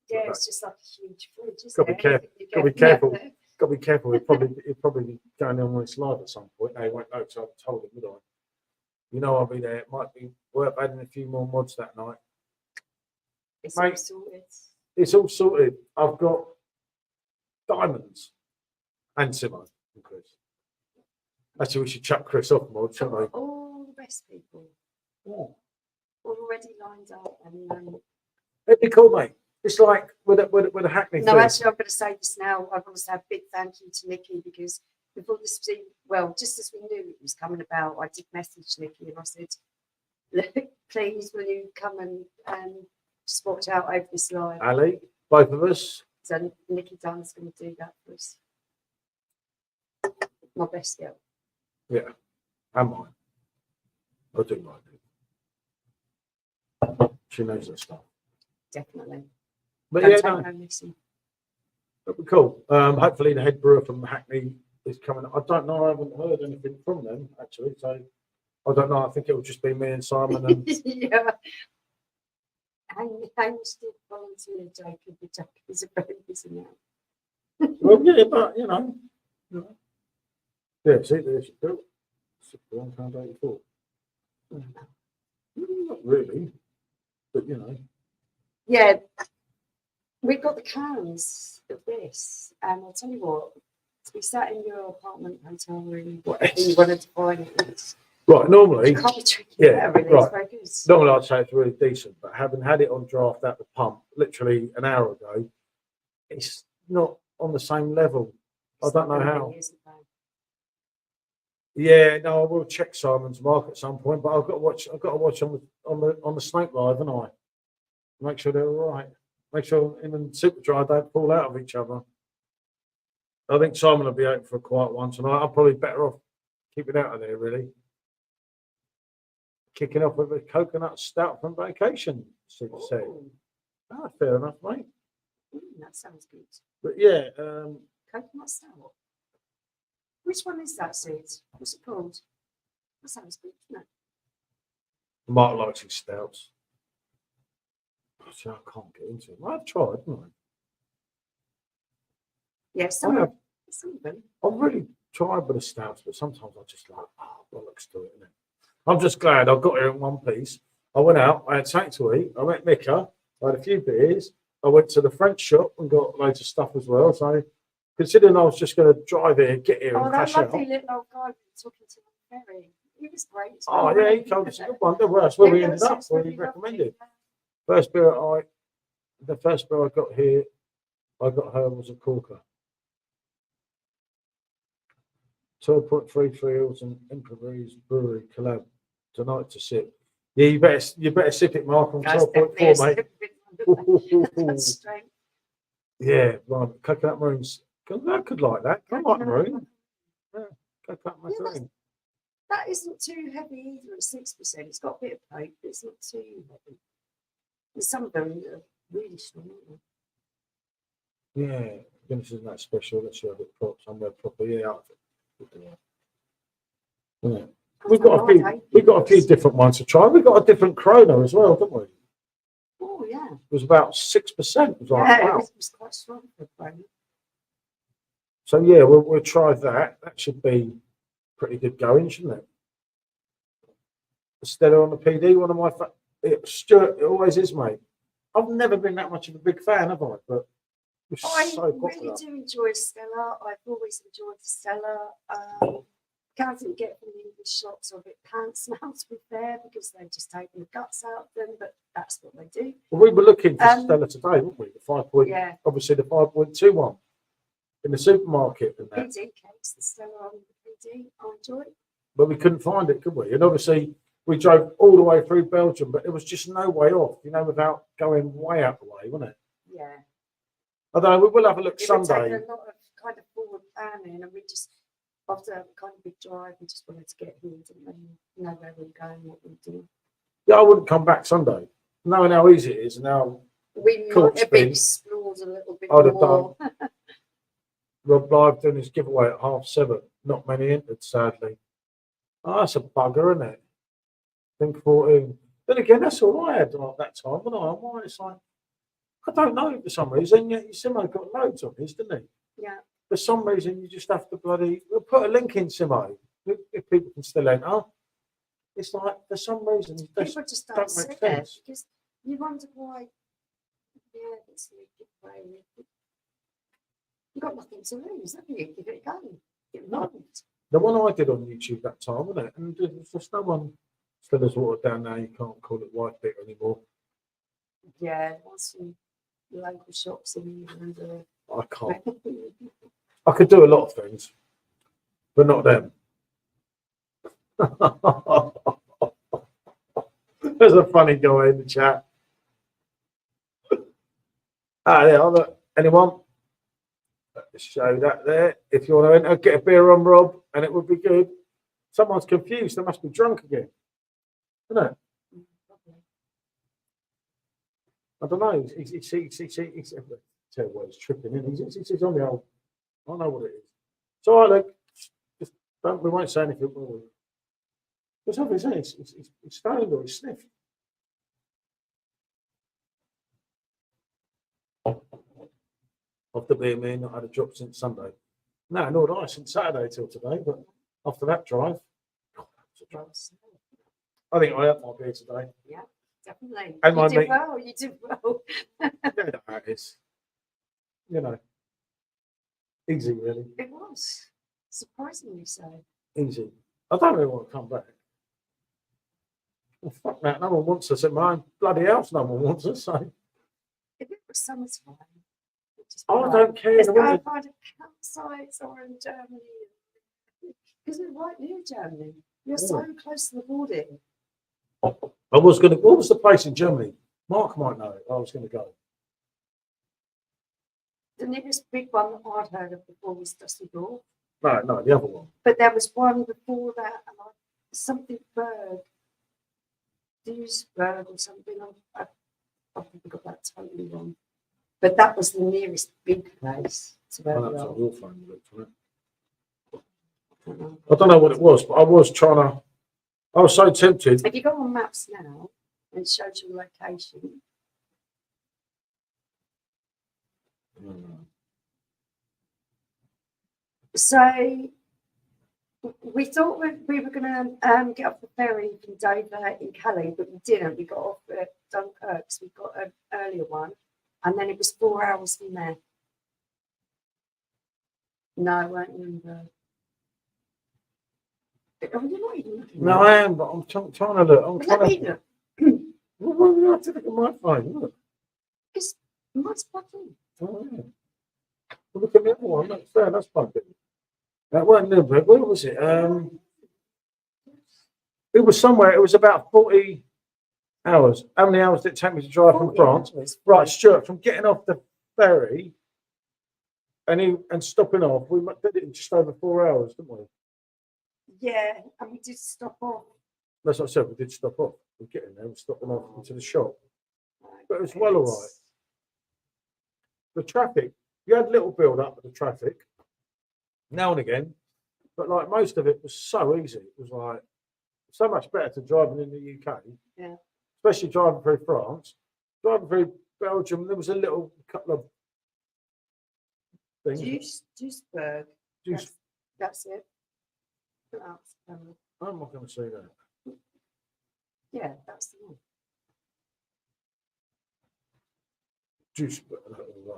Yeah, it's just like a huge fridge. Got to be careful. Got to be careful. Got to be careful. He'll probably be going on this live at some point. They won't know because I haven't told him, would I? You know, I'll be there. It might be worth adding a few more mods that night. It's Mate, all sorted. It's all sorted. I've got diamonds and Simo and Chris. Actually, we should chuck Chris off mod, shouldn't we? All the best people. Yeah. Already lined up. And it'd be cool, mate. It's like with a Hackney. no, actually, I'm going to say this now. I want to say a big thank you to Nikki because before this, just as we knew it was coming about, I did message Nikki and I said, please, will you come and just watch out over this live? Ali, both of us. So Nikki Dunn's going to do that for us. My best girl. Yeah, and mine. I do like it. She knows her stuff. Definitely. But Don't yeah, take no, no missing. that'd be cool. Hopefully the head brewer from Hackney is coming. I don't know. I haven't heard anything from them actually. So I don't know. I think it will just be me and Simon. And Yeah. I'm still volunteer, Jacob. The Jacob is a very busy man. well, yeah, but you know. Yeah, see, there's your bill. £61.84. Not really, but you know. Yeah, we've got the cans of this, and I'll tell you what, to be sat in your apartment hotel room and you wanted to buy it, Right, normally, you can't be drinking yeah, it, really. right. It's very good. Normally I'd say it's really decent, but having had it on draft at the pump literally an hour ago, it's not on the same level. I don't know how. Really, isn't it? Yeah, no, I will check Simon's mark at some point, but I've got to watch. I've got to watch on the Snake Live, haven't I? Make sure they're all right. Make sure him and Superdry don't fall out of each other. I think Simon will be out for a quiet one tonight. I'm probably better off keeping out of there, really. Kicking off with a coconut stout from vacation, Sid said. Ooh, Ah, fair enough, mate. that sounds good. But yeah, Coconut stout. Which one is that, Sid? What's it called? That sounds good, doesn't it? Mark likes his stouts. I can't get into it. I've tried, haven't Yeah, I? some have. of them. I've really tried with the stouts, but sometimes I just like, bollocks to it, innit? I'm just glad I got here in one piece. I went out, I had something to eat, I met Mika, I had a few beers, I went to the French shop and got loads of stuff as well. So considering I was just going to drive here, get here Oh, and that crash out. lovely little old guy we were talking to on the ferry. He was great. Oh yeah, he told us a good one. That's where we ended up, where he recommended. The first beer I got here, I got her was a corker. 12.33 Hills and Improvised Brewery collab tonight to sip. Yeah, you better sip it, Mark. On 12.4, mate. Yeah, right. Coconut maroons. I could like that. I like maroon. Yeah, coconut maroon. That isn't too heavy either. It's 6%. It's got a bit of pipe, but it's not too heavy. And some of them are really strong, aren't they? Yeah, this isn't that special. Let's see how it props somewhere proper. Yeah. Yeah. We've got a few different ones to try. We've got a different Corona as well, haven't we? Oh yeah. It was about 6%. It was like, yeah, wow. it was quite strong for Corona. So yeah, we'll try that. That should be pretty good going, shouldn't it? Stella on the PD, one of my Stuart, it always is, mate. I've never been that much of a big fan, have I? But it's so popular. I really do enjoy Stella. I've always enjoyed Stella. Can't get from the English shops or a bit pants now, to be fair, because they've just taken the guts out of them, but that's what they do. Well, we were looking for Stella today, weren't we? The 5 point, yeah. Obviously the 5.21 in the supermarket. And that. PD cakes, the Stella on the PD, I enjoy it. But we couldn't find it, could we? And obviously we drove all the way through Belgium, but there was just no way off, without going way out the way, wasn't it? Yeah. Although we will have a look It Sunday. would take a lot of kind of forward planning, and we just, after a kind of big drive, we just wanted to get here, didn't we? Know where we're going, what we're doing. Yeah, I wouldn't come back Sunday, knowing how easy it is and how we might have explored a little bit more. Rob Live doing his giveaway at 7:30. Not many entered, sadly. Oh, that's a bugger, isn't it? think 14. Then again, that's all I had like that time, wasn't I? Why it's like, I don't know for some reason. Yet Simo got loads of his, didn't he? Yeah. For some reason, you just have to we'll put a link in Simo if people can still enter. It's like for some reason, it People just don't don't see make it sense. because you wonder why. Yeah, it's a good way. You've got nothing to lose, have you? Give it a go. Get No. involved. The one I did on YouTube that time, wasn't it? And there's just no one still has water down now. You can't call it white bit anymore. Yeah, there's some local shops in England. I can't. I could do a lot of things, but not them. There's a funny guy in the chat. Yeah, look, anyone? Show that there. If you want to enter, get a beer on Rob, and it would be good. Someone's confused. They must be drunk again. Isn't it? I don't know. He's tell you what, he's tripping in. He's on the old. I know what it is. So I look. Just don't. We won't say anything, will we? What's up? He's stoned or he's sniffed. After being me, not had a drop since Sunday. No, nor did I since Saturday till today. But after that drive, I think I had my beer today. Yeah, definitely. And my You did mate- well. You did well. Yeah, that is. You know, easy really. It was surprisingly so. Easy. I don't really want to come back. Well, fuck that. No one wants us at my own bloody house. No one wants us. So If it was summertime, it'd just I be like, don't care. let's The go winter- and find a campsite somewhere in Germany. Because we're right near Germany. You're so close to the border. I was going to. What was the place in Germany? Mark might know. I was going to go. The nearest big one that I'd heard of before was Düsseldorf. No, the other one. But there was one before that, and something Berg, Duisburg or something. I probably got that totally wrong. But that was the nearest big place to where Well, we that's are. what your phone looked for it. I don't know. I don't know what it was, but I was trying to. I was so tempted. If you go on maps now and it shows you the location, so we thought we were going to get off the ferry from Dover in Calais, but we didn't. We got off at Dunkirk, so we got an earlier one, and then it was 4 hours from there. No, I won't remember. Oh, you're not even looking. No, I am, but I'm trying to look. I'm Let trying me to. look. Well, you have to look at my phone. Look. It's mine's plugged in. Oh, yeah. Well, look at the other one. That's there. That's plugged in. That wasn't Nuremberg. Where was it? It was somewhere. It was about 40 hours. How many hours did it take me to drive from 40 France? hours. Right, Stuart, from getting off the ferry and stopping off, we did it in just over 4 hours, didn't we? Yeah, and we did stop off. That's what I said. We did stop off. We're getting there. We're stopping off into the shop. But it was well all right. The traffic, you had little build up of the traffic now and again, but like most of it was so easy. It was like so much better to driving in the UK. Yeah. Especially Especially driving through France, driving through Belgium. There was a couple of things. Duisburg. Juice. That's it. I'm not going to say that. Yeah, that's the one. Juice. Right.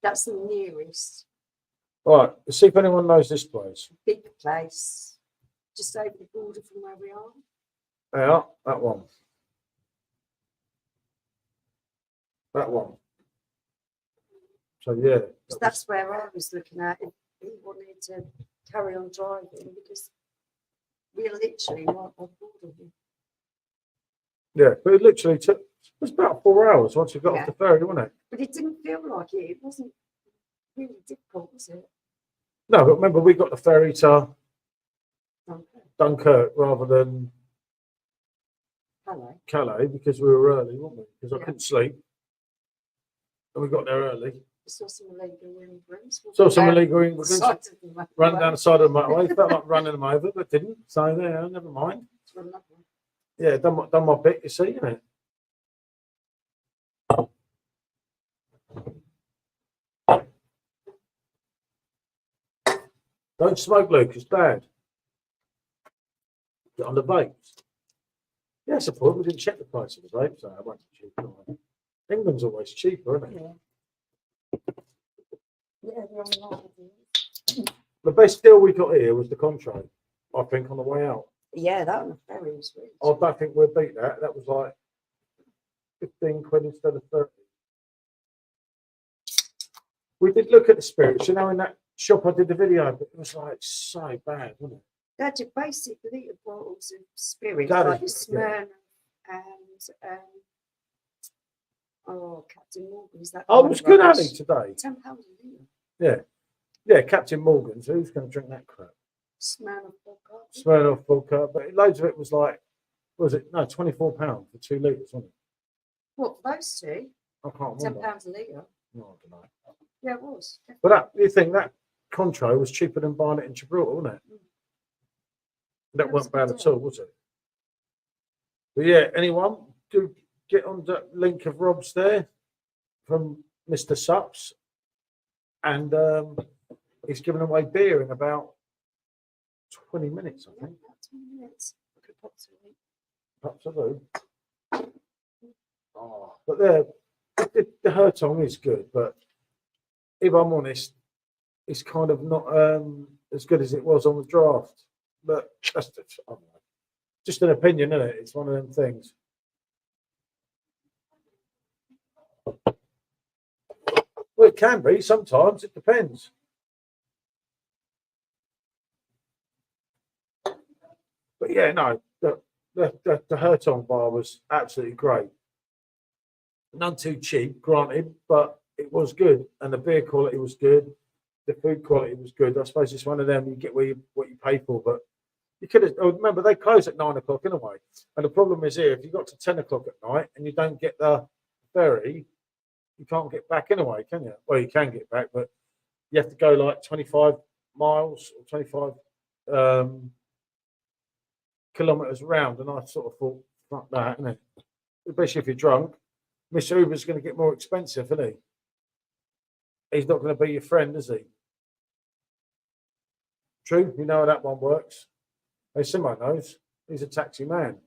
That's the nearest All right. Let's see if anyone knows this place. big place, just over the border from where we are. Yeah, that one. That one. So yeah. So that's where I was looking at if we wanted to carry on driving because we're literally right on border here. Yeah, but it literally took. It was about 4 hours once you got Yeah. off the ferry, wasn't it? But it didn't feel like it. It wasn't really difficult, was it? No, but remember we got the ferry to Okay. Dunkirk rather than Hello. Calais because we were early, weren't we? Because I Yeah. couldn't sleep, and we got there early. We saw some illegal immigrants. Saw some illegal immigrants Side of the motorway. run down the side of the motorway. Felt like running them over, but didn't. So there, never mind. for another one. Yeah, done my bit, you see, innit? Don't smoke, Luke, it's bad. Get on the vapes. Yeah, it's a point. We didn't check the price of the vapes, so it won't be cheap. England's always cheaper, isn't it? Yeah. Yeah, they're online. The best deal we got here was the contract, I think, on the way out. Yeah, that on the ferry was really I don't think we'll beat that. That was like 15 quid instead of 30. We did look at the spirits, you know, in that shop I did the video, but it was like so bad, wasn't it? They're just basic little bottles of spirits, That like is your good, Smirnoff and Captain Morgan's. That Oh, it kind was of good, rubbish. Ali, today. £10 a litre. Yeah. Yeah, Captain Morgan's. Who's going to drink that crap? Smirnoff vodka. Smirnoff vodka, but loads of it was like, what was it? No, £24 for 2 litres, wasn't it? What, for those two? I can't remember. £10 a litre. No, I don't know. Yeah, it was. But that, you think that Contro was cheaper than buying it in Gibraltar, wasn't it? That That was wasn't bad a good at all, was it? But yeah, anyone do get on the link of Rob's there from Mr. Sups, and he's giving away beer in about 20 minutes, I Yeah, think. about 20 minutes. I could possibly. Perhaps I do. Oh, but the Hertong is good, but if I'm honest, it's kind of not as good as it was on the draft. But that's just, I don't know, just an opinion, isn't it? It's one of them things. Well, it can be sometimes. It depends. But yeah, no, the Hertong bar was absolutely great. None too cheap, granted, but it was good, and the beer quality was good. The food quality was good. I suppose it's one of them you get what you pay for, but you could have. Oh, remember, they close at 9 o'clock anyway. And the problem is here, if you got to 10 o'clock at night and you don't get the ferry, you can't get back anyway, can you? Well, you can get back, but you have to go like 25 miles or 25 kilometres around. And I sort of thought, fuck that, isn't it? Especially if you're drunk. Mr. Uber's going to get more expensive, isn't he? He's not going to be your friend, is he? True, you know how that one works. Hey, Simo knows. He's a taxi man.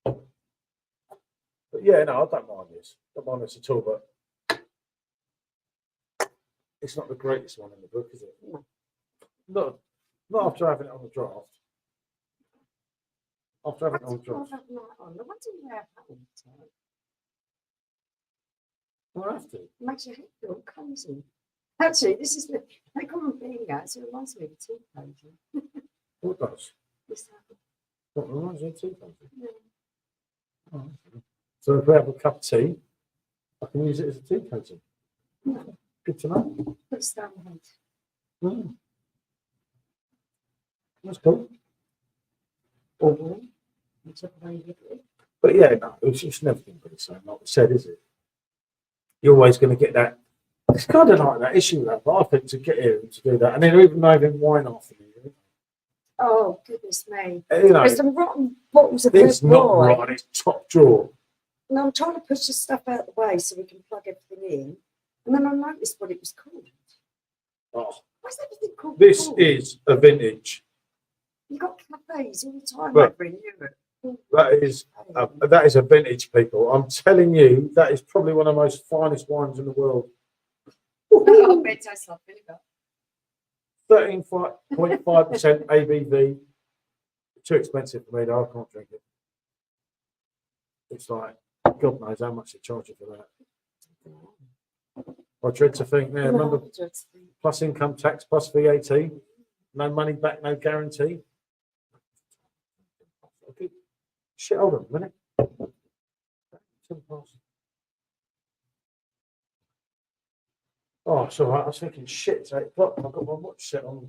But yeah, no, I don't mind this. Don't mind this at all, but it's not the greatest one in the book, is it? No. Not after having it on the draft. After having it on the draft. I have to. Makes your head feel cozy. Actually, this is they call them being out, so it reminds me of a tea cozy. What does? This happened. What reminds you of tea cozy? Yeah. Oh, okay. So if we have a cup of tea, I can use it as a tea cozy. Good to know. Put it down the head. Mm. That's cool. Or whichever way you look at it. But yeah, no, it's never going to be the same, like we said, is it? You're always going to get that. It's kind of like that issue, that, but I think to get here and to do that, and then even having wine after you. Oh, goodness me. You know, There's some rotten bottles of it's red not wine. right, it's top drawer. And I'm trying to push the stuff out of the way so we can plug everything in. And then I noticed what it was called. Oh, What's everything called? this called? is a vintage. You've got cafes all the time But- over in Europe. That is a vintage, people. I'm telling you, that is probably one of the most finest wines in the world. I bet it tastes like vinegar. 13.5% ABV. Too expensive for me, though. I can't drink it. It's like, God knows how much they charge you for that. I dread to think, yeah, remember, plus income tax, plus VAT, no money back, no guarantee. Okay. Shit, hold on a minute. Oh, it's all right. I was thinking, shit, it's 8 o'clock. I've got my watch set on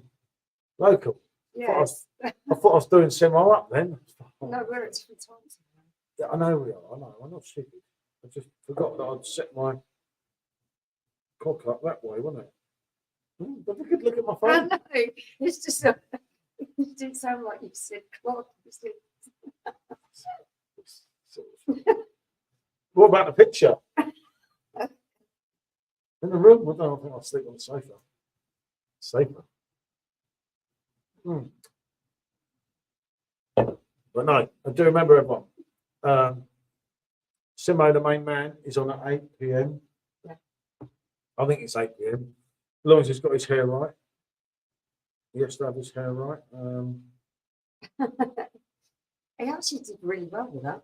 local. Yes. I thought I was doing semi up then. No, we're at different times. Yeah, I know we are. I know. I'm not stupid. I just forgot that I'd set my clock up that way, wasn't it? Have a good look at my I phone. know. It's just You didn't sound like you said clock. You said What about the picture? In the room? I don't think I'll sleep on the sofa. Safer. But no, I do remember everyone. Simo, the main man, is on at 8 p.m. Yeah. I think it's 8 p.m. As long as he's got his hair right. He has to have his hair right. he actually did really well with that.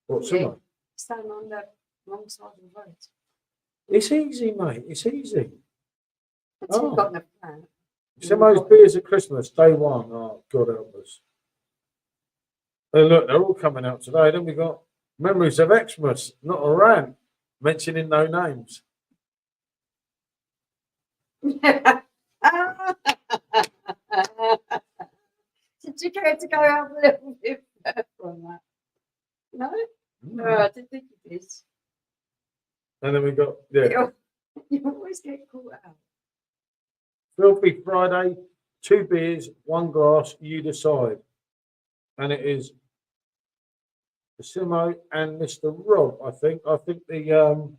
What, Yeah. Simo? Standing on the wrong side of the road. It's easy, mate. It's easy. Until Oh. you got in a plan. Simo's beers at Christmas, day one. Oh, God help us. And look, they're all coming out today. Then we got Memories of Xmas, not a rant, mentioning no names. Did you care to go out a little bit further on that? No? No, I didn't think you did. And then we got, yeah, You always get caught out. Filthy Friday, 2 beers, 1 glass, you decide. And it is Simo and Mr. Rob, I think. I think the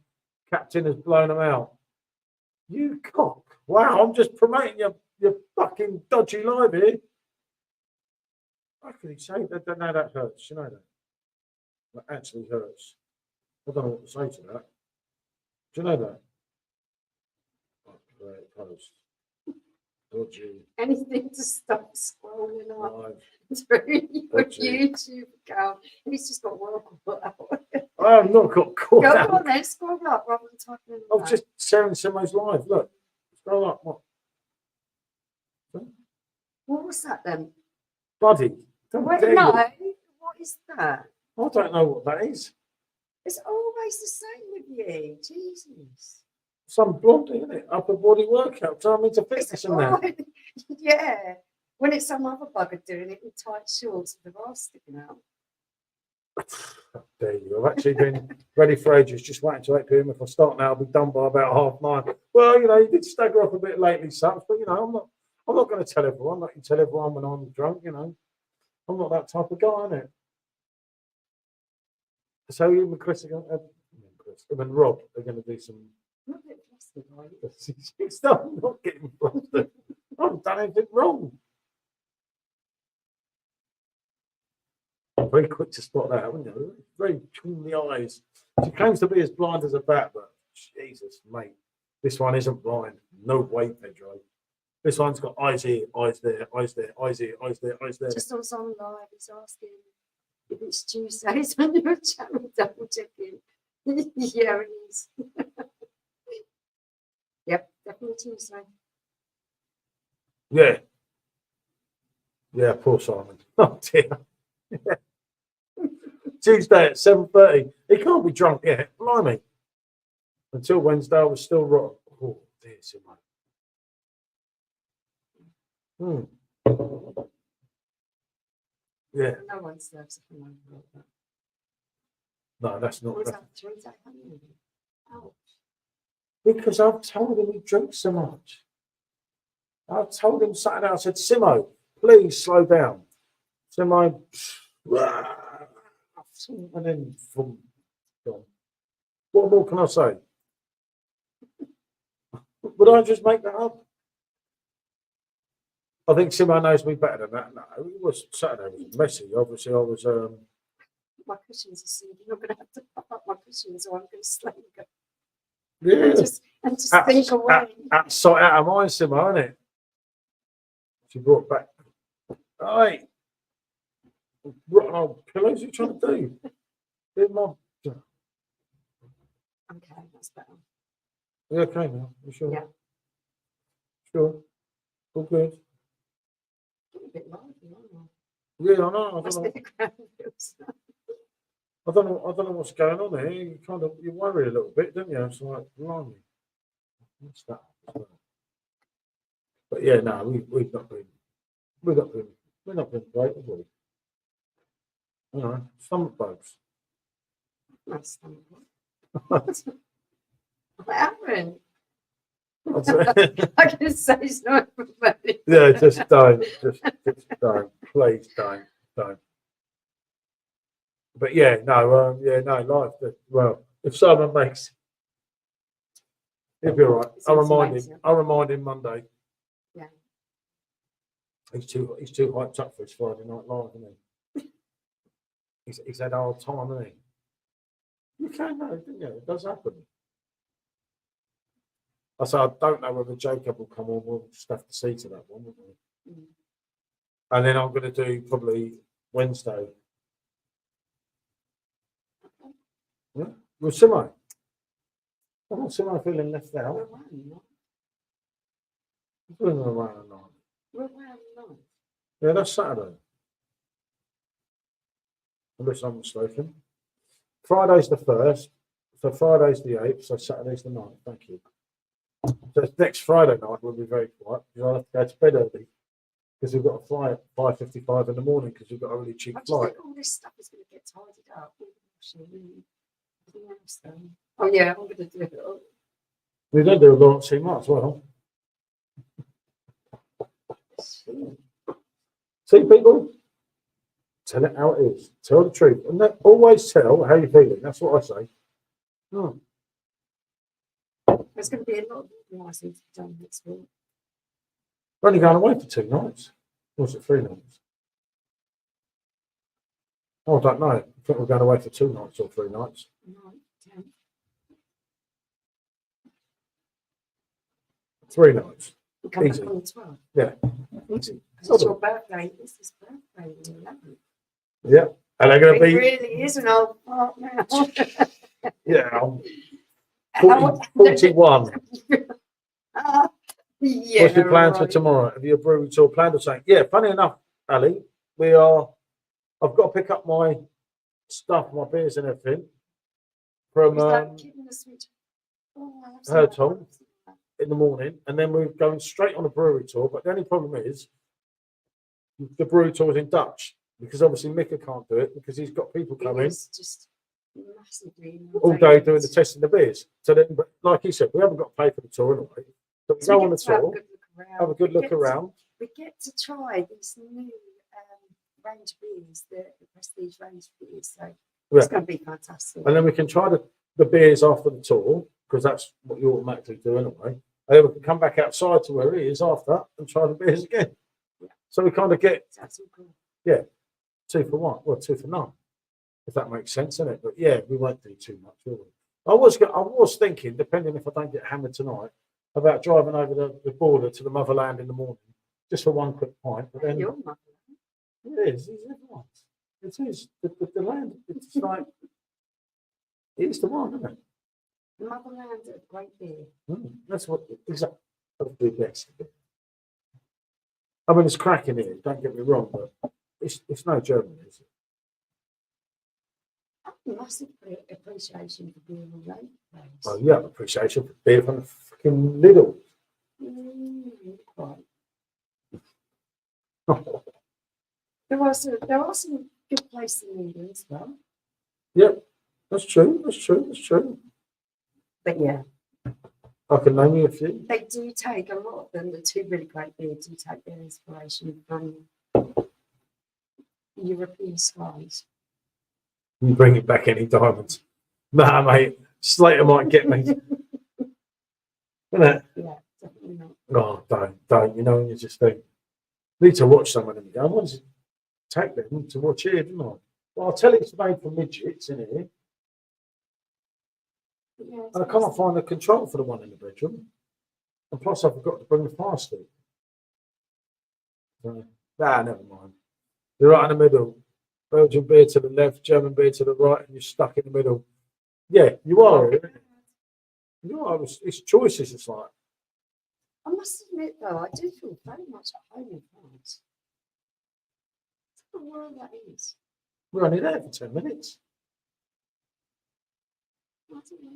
captain has blown them out. You cock. Wow, I'm just promoting your fucking dodgy live here. How can he say that? No, that hurts. You know that. That actually hurts. I don't know what to say to that. Do you know that? Right, post. Dodgy. Anything to stop scrolling up Live. through your Dodgy. YouTube account. He's just got one caught out. I have not got caught Go out. on then, scroll up rather than typing in. I was just sharing Simo's live. Look. Scroll up. What? What was that then? Buddy. Don't Wait, dare no, you. what is that? I don't know what that is. It's always the same with you. Jesus. Some blondie, isn't it? Upper body workout. Tell me to fitness in there. always- yeah. When it's some other bugger doing it in tight shorts with the ass sticking out. How dare you? I've actually been ready for ages, just waiting till 8 p.m. If I start now, I'll be done by about 9:30. Well, you know, you did stagger off a bit lately, Sups, but you know, I'm not going to tell everyone. Like you tell everyone when I'm drunk, you know. I'm not that type of guy, innit? So you and Chris are going to, him and Rob are going to do some. I'm a bit flustered, are you? I'm not getting flustered. I haven't done anything wrong. Very quick to spot that, haven't you? Very between the eyes. She claims to be as blind as a bat, but Jesus, mate, this one isn't blind. No way, Pedro. This one's got eyes here, eyes there, eyes there, eyes here, eyes there, eyes there. Just was on live, he's asking if it's Tuesdays on your channel, double checking. Yeah, it is. Yep, definitely Tuesday. Yeah. Yeah, poor Simon. Oh dear. Tuesday at 7:30. He can't be drunk yet. Blimey. Until Wednesday, I was still rotten. Oh dear, Simon. Yeah. No one serves a phenomenal like that. No, that's not. What was that, 3 day honeymoon? Oh, Because I've told him he drinks so much. I told him Saturday, I said, Simo, please slow down. Simo, and then from gone. What more can I say? Would I just make that up? I think Simo knows me better than that. No, it was Saturday was messy. Obviously, I was my cushions are sealed. You're not going to have to pop up my cushions or I'm going to slam them. yeah. And just think away. Out sight, out of mind, Simo, isn't it? She brought back. Hey, rotten old pillows. What are you trying to do? In my... Okay, that's better. Yeah, okay now. You sure? Yeah. Sure. All good. Getting a bit lively, aren't Yeah, I know. Must be the ground feels. I don't know what's going on here. You worry a little bit, don't you? It's like, blimey. What's that? But yeah, no, we've not been great, have we? You know, stomach bugs. My stomach. What happened? I can say it's not for me. Yeah, just don't. Just don't. Please don't. But yeah, no, life. Well, if Simon makes, he'll be all right. I'll remind him Monday. Yeah. He's too hyped up for his Friday night live, isn't he? He's had a hard time, hasn't he? You can know, didn't you? It does happen. I said I don't know whether Jacob will come on. We'll just have to see to that one, won't we? Mm. And then I'm going to do probably Wednesday. Yeah, with Simo. I'm not Simo feeling left We're out. away, no? We're around night. We're away on the night. Yeah, that's Saturday. Unless I'm mistaken. Friday's the 1st, so Friday's the 8th, so Saturday's the 9th. Thank you. So next Friday night will be very quiet because I'll have to go to bed early because we've got a flight at 5:55 in the morning because we've got a really cheap I just flight. think all this stuff is going to get tidied up. Oh yeah, I'm going to do it. We're going to do a lot, see might as well. See, people, tell it how it is. Tell the truth, and always tell how you're feeling. That's what I say. Oh. There's going to be a lot of nice things to be done next week. We're only going away for 2 nights. Or was it 3 nights? Oh, I don't know. I think we're going away for 2 nights or 3 nights. 9, 10. 3 nights. We come Easy. back on the 12th. Yeah. Easy. It's your birthday. This is birthday. We love it. Yeah. And they're going to It be. really is an old part now. Yeah. I'm 41. Yeah. What's your plans for right. tomorrow? Have you a brewery tour planned or something? Yeah, funny enough, Ali, I've got to pick up my stuff, my beers and everything from Is that keeping the switch? Oh, I have some her of that. Tom in the morning, and then we're going straight on a brewery tour. But the only problem is the brewery tour is in Dutch because obviously Mika can't do it because he's got people It coming is just massively all day doing the testing the beers. So then, but like he said, we haven't got to pay for the tour anyway. So we go on the tour, have a good look around. We get to try these new range of beers, the prestige range of beers. So it's going to be fantastic. And then we can try the beers after the tour because that's what you automatically do anyway. And then we can come back outside to where he is after and try the beers again. Yeah. So we kind of get That's all cool. 2 for 1, well 2 for none, if that makes sense, isn't it? But yeah, we won't do too much, will we? I was thinking, depending if I don't get hammered tonight, about driving over the border to the motherland in the morning just for one quick pint. But then Your mother. it is everyone's. It is the land. It's like it's the one, isn't it? Motherland of great beer. That's what exactly. Yes. I mean, it's cracking here. Don't get me wrong, but it's no German, is it? Massive appreciation for being all over the place. Oh yeah, appreciation for beer from the fucking Lidl. Quite. There are some good places in England as well. Yep, that's true. But yeah, I can name you a few. they do take a lot of them. The 2 really great beers do take their inspiration from European skies. You bring it back any diamonds. Nah, mate. Slater might get me. Isn't it? Yeah, definitely not. Oh, don't. You know, when you just think, need to watch someone and go, I want to take them to watch here, didn't I? Well, I'll tell you it's made for midgets in here. Yeah, And I can't find the control for the one in the bedroom. And plus, I forgot to bring the fire stick. So, nah, never mind. You're right in the middle. Belgian beer to the left, German beer to the right, and you're stuck in the middle. Yeah, you are. You are. It's choices. It's like. I must admit, though, I do feel very much at home in France. I don't know where that is. We're only there for 10 minutes. I don't know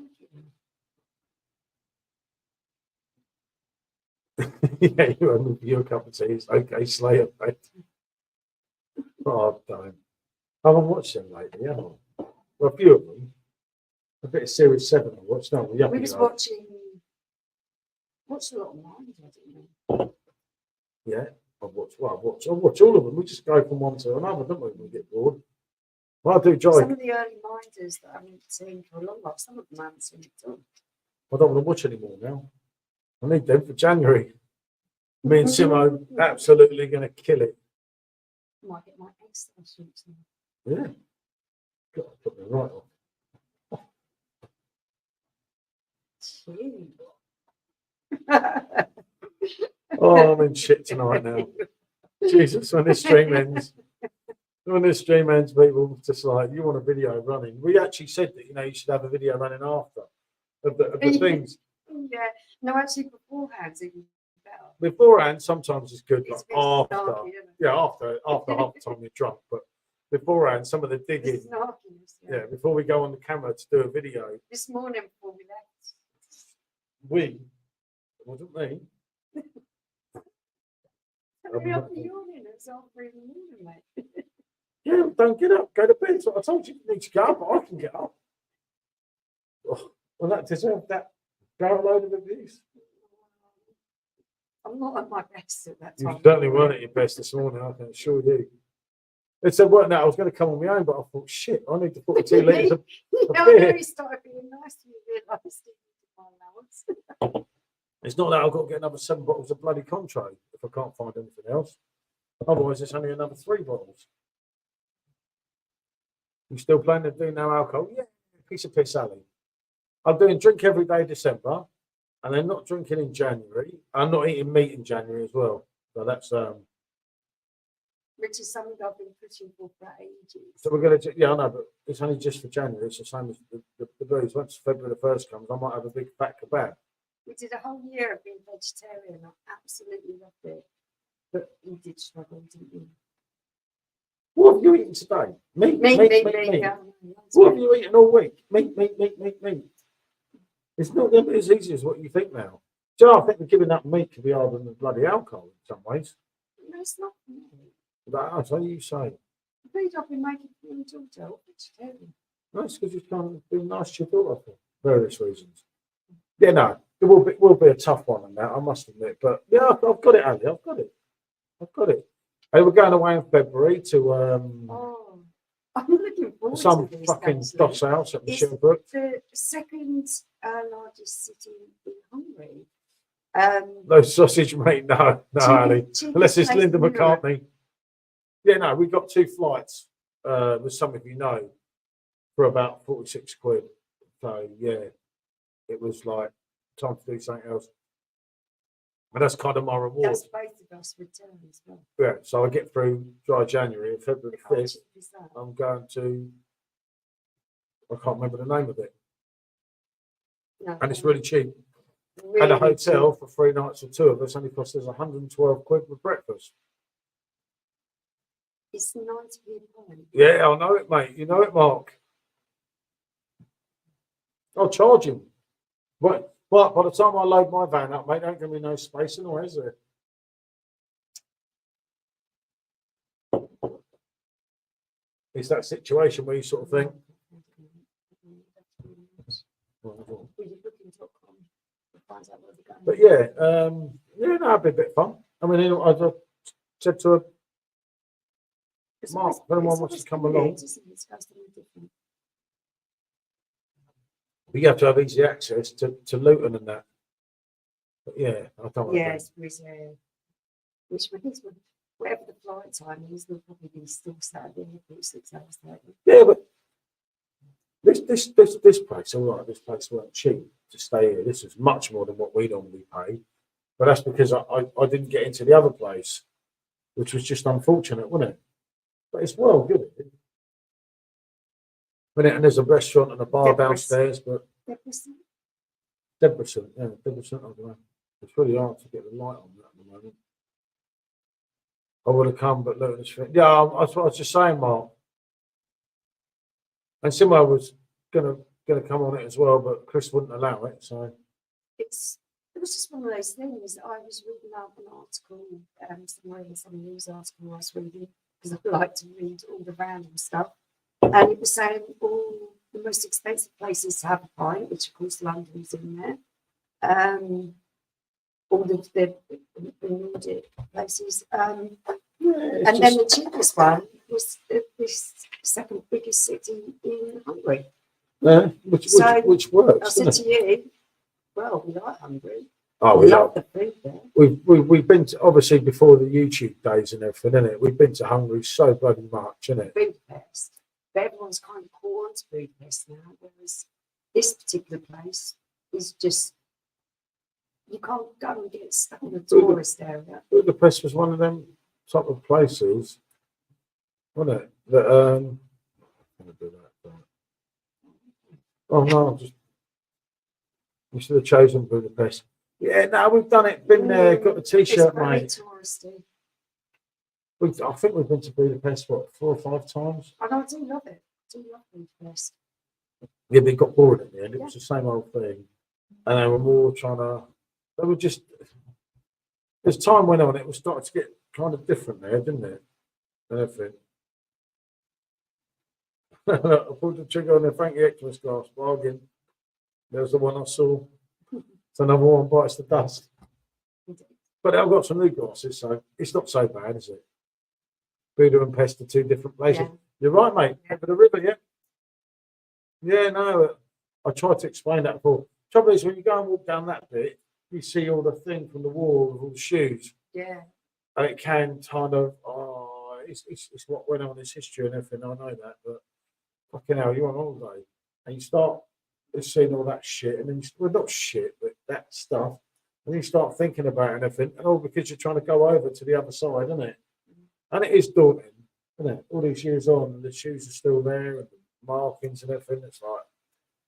Yeah, you and your cup of tea. It's okay, Slayer, mate. Oh, don't. I haven't watched them lately, have I? Well, a few of them. A bit of Series 7 I watched. No, we was watching Watched a lot of mine, I didn't know. Yeah, I watch all of them. We just go from one to another, don't we? When we get bored. Well, I do enjoy. Some of the early minders that I haven't seen for a long while, some of them I haven't seen at all. I don't want to watch anymore now. I need them for January. Me and Simo absolutely going to kill it. I might get my extra shoots now. Yeah. Got to put me right off. Gee. Oh, I'm in shit tonight now. Jesus, when this stream ends, people just like, you want a video running. We actually said that, you should have a video running after of the things. Yeah, no, actually, beforehand, even better. Beforehand, sometimes it's good, It's like a bit after. snarky, isn't it? Yeah, after half the time you're drunk, but beforehand, some of the digging. It's snarkiness, Yeah, before we go on the camera to do a video. This morning before we left. It wasn't me. Hurry up, you're yawning. It's all 3 in the morning, mate. Yeah, don't get up, go to bed. So I told you you need to get up, but I can get up. Oh, well, that deserved that barrel load of abuse. I'm not at my best at that You time. certainly weren't at your best this morning, I can assure you. It said, well, no, I was going to come on my own, but I thought, shit, I need to put 2 litres of No, beer. he started being nice to me, realised he needed my allowance. It's not that I've got to get another 7 bottles of bloody Contrae if I can't find anything else. Otherwise, it's only another 3 bottles. You still planning to do no alcohol? Yeah, piece of piss, Ali. I'm doing drink every day December, and then not drinking in January. I'm not eating meat in January as well. So that's Which is something I've been pushing for ages. so we're gonna I know, but it's only just for January. It's the same as the booze. Once February the 1st comes, I might have a big fat kebab. We did a whole year of being vegetarian. I absolutely loved it. But you did struggle, didn't you? What have you eaten today? Meat. Yeah, What have you eaten all week? Meat. It's not going to be as easy as what you think now. Do you know, I think giving up meat can be harder than bloody alcohol in some ways. No, it's not. That's what you say. The food I've been making for your daughter, vegetarian. That's because you can't be nice to your daughter for various reasons. Yeah, no, it will be a tough one on that, I must admit. But yeah, I've got it, Ali. I've got it. Hey, we're going away in February to Oh, I'm looking forward some to this. fucking actually. DOS house at It's Seabrook. the second largest city in Hungary. No sausage, mate. No, Ali. cheapest Unless it's place Linda in Europe. McCartney. Yeah, no, we got 2 flights, with some of you know, for about 46 quid. So yeah, it was like time to do something else. And that's kind of my reward. That's both of us return as well. Yeah, so I get through dry January and February How 5th. cheap is that? I'm going to, I can't remember the name of it, No, and it's really cheap. really And a hotel cheap. for 3 nights for 2 of us only cost us 112 quid with breakfast. It's 90p a pint. Yeah, I know it, mate. You know it, Mark. I'll charge him. But by the time I load my van up, mate, there ain't going to be no space in there, is there? It's that situation where you sort of think, but yeah, yeah, no, it'd be a bit fun. I mean, I said to her, Mark, if anyone wants to come along, but you have to have easy access to Luton and that. But yeah, I don't want Yeah, it's reserved. Which means whatever the flight time is, they'll probably be still sat at the airport 6 hours later. Yeah, but this place, all right, this place weren't cheap to stay here. This is much more than what we normally pay. But that's because I didn't get into the other place, which was just unfortunate, wasn't it? But it's well good. And there's a restaurant and a bar downstairs, but Debrecen, yeah, Debrecen, I don't know. It's really hard to get the light on that at the moment. I would have come, but look at this thing. Yeah, that's what I was just saying, Mark. And Simo was gonna come on it as well, but Chris wouldn't allow it. So It was just one of those things. I was reading out an article, some news article I was reading, because I like to read all the random stuff. And it was saying all the most expensive places to have a pint, which of course London's in there. all of the Nordic places. And it's then just, the cheapest one was this second biggest city in Hungary. which works. I said Doesn't to it? you, well, we like Hungary. Oh, We we love love. the food there. We've been to, obviously before the YouTube days and everything, innit? We've been to Hungary so bloody much, innit? Budapest. But everyone's kind of caught on to Budapest now, whereas this particular place is just, you can't go and get stuck in a tourist area. Budapest was one of them type of places, wasn't it? That I'm gonna do that. Oh no, we should have chosen Budapest. Yeah, no, we've done it. Been there, got the T-shirt, It's very mate. touristy. I think we've been to Budapest, what, 4 or 5 times? I know, I do love it. I do love Budapest. Yeah, but it got bored in the end. It was the same old thing. And they were more trying to, they were just, as time went on, it was starting to get kind of different there, didn't it? And everything. I pulled the trigger on the Frankie Xmas glass bargain. There's the one I saw. It's another one bites the dust. But I've got some new glasses, so it's not so bad, is it? Buda and Pest are 2 different places. Yeah. You're right, mate. Over the river, yeah? Yeah, no, I tried to explain that before. Trouble is, when you go and walk down that bit, you see all the thing from the wall with all the shoes. Yeah. And it can kind of, it's what went on, its history and everything, I know that, but fucking hell, you're on holiday. And you start seeing all that shit, and then, well, not shit, but that stuff. And you start thinking about it and everything, and all because you're trying to go over to the other side, isn't it? And it is daunting, isn't it? All these years on, and the shoes are still there, and the markings and everything. It's like,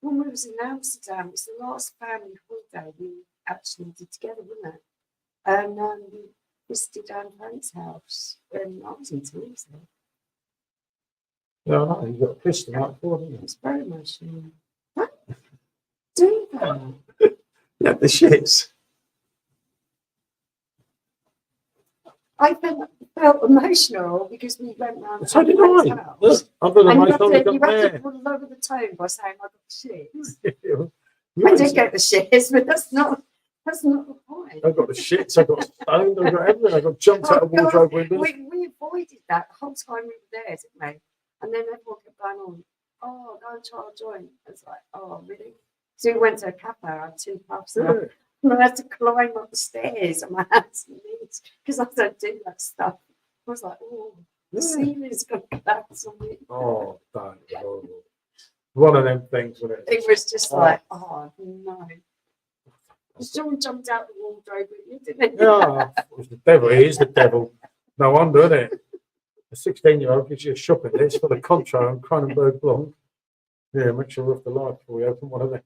When we was in Amsterdam, it's the last family holiday we actually did together, wasn't it? And we visited our friend's house when I was in Toulouse. yeah, I know, you got pissed the night before, didn't you? It's very emotional. Do that. Yeah, the shits. I felt emotional because we went round So did our I. friend's house. I've been And you emotional. have to there. lower the tone by saying I got the shits. You I did get the shits, but that's not the point. I got the shits, I got stoned, I got everything. I got jumped out of wardrobe windows. We avoided that the whole time we were there, didn't we? And then everyone kept going on, oh, go and try a joint. It's like, oh, really? So we went to a cafe, I had 2 puffs, Yeah. and I had to climb up the stairs on my hands and knees because I don't do that stuff. I was like, oh, the ceiling's going to collapse on me. Oh, don't. Horrible. One of them things, wasn't it? It was just like, oh, no. Someone jumped out the wardrobe with you, didn't it? Yeah, it was the devil. He is the devil. No wonder, isn't it? A 16-year-old gives you a shopping list for the Contra and Cronenberg Blanc. Yeah, make sure we're off the line before we open one of them.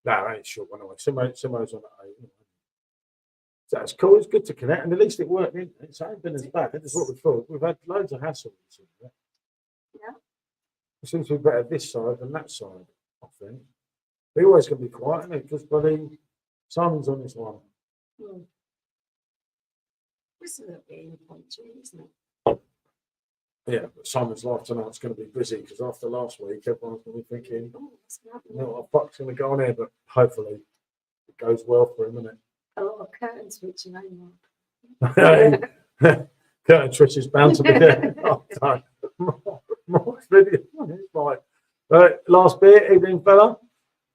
No, I ain't sure one away. Somebody's on that. So that's cool. It's good to connect, and at least it worked, isn't it? So it ain't been as bad. That's what we thought. We've had loads of hassle. Yeah. It seems to be better this side than that side, I think. We always going to be quiet, isn't it? Because bloody Simon's on this one. It's a little bit impromptu, isn't it? Yeah, but Simon's life tonight's going to be busy because after last week, everyone's going to be thinking, Oh, what's you happening? know, what the fuck's going to go on here? But hopefully it goes well for him, isn't A lot of curtain switching over. it? Curtain Trish is bound to be there. Oh, no. More video. It's like, last bit, evening fella.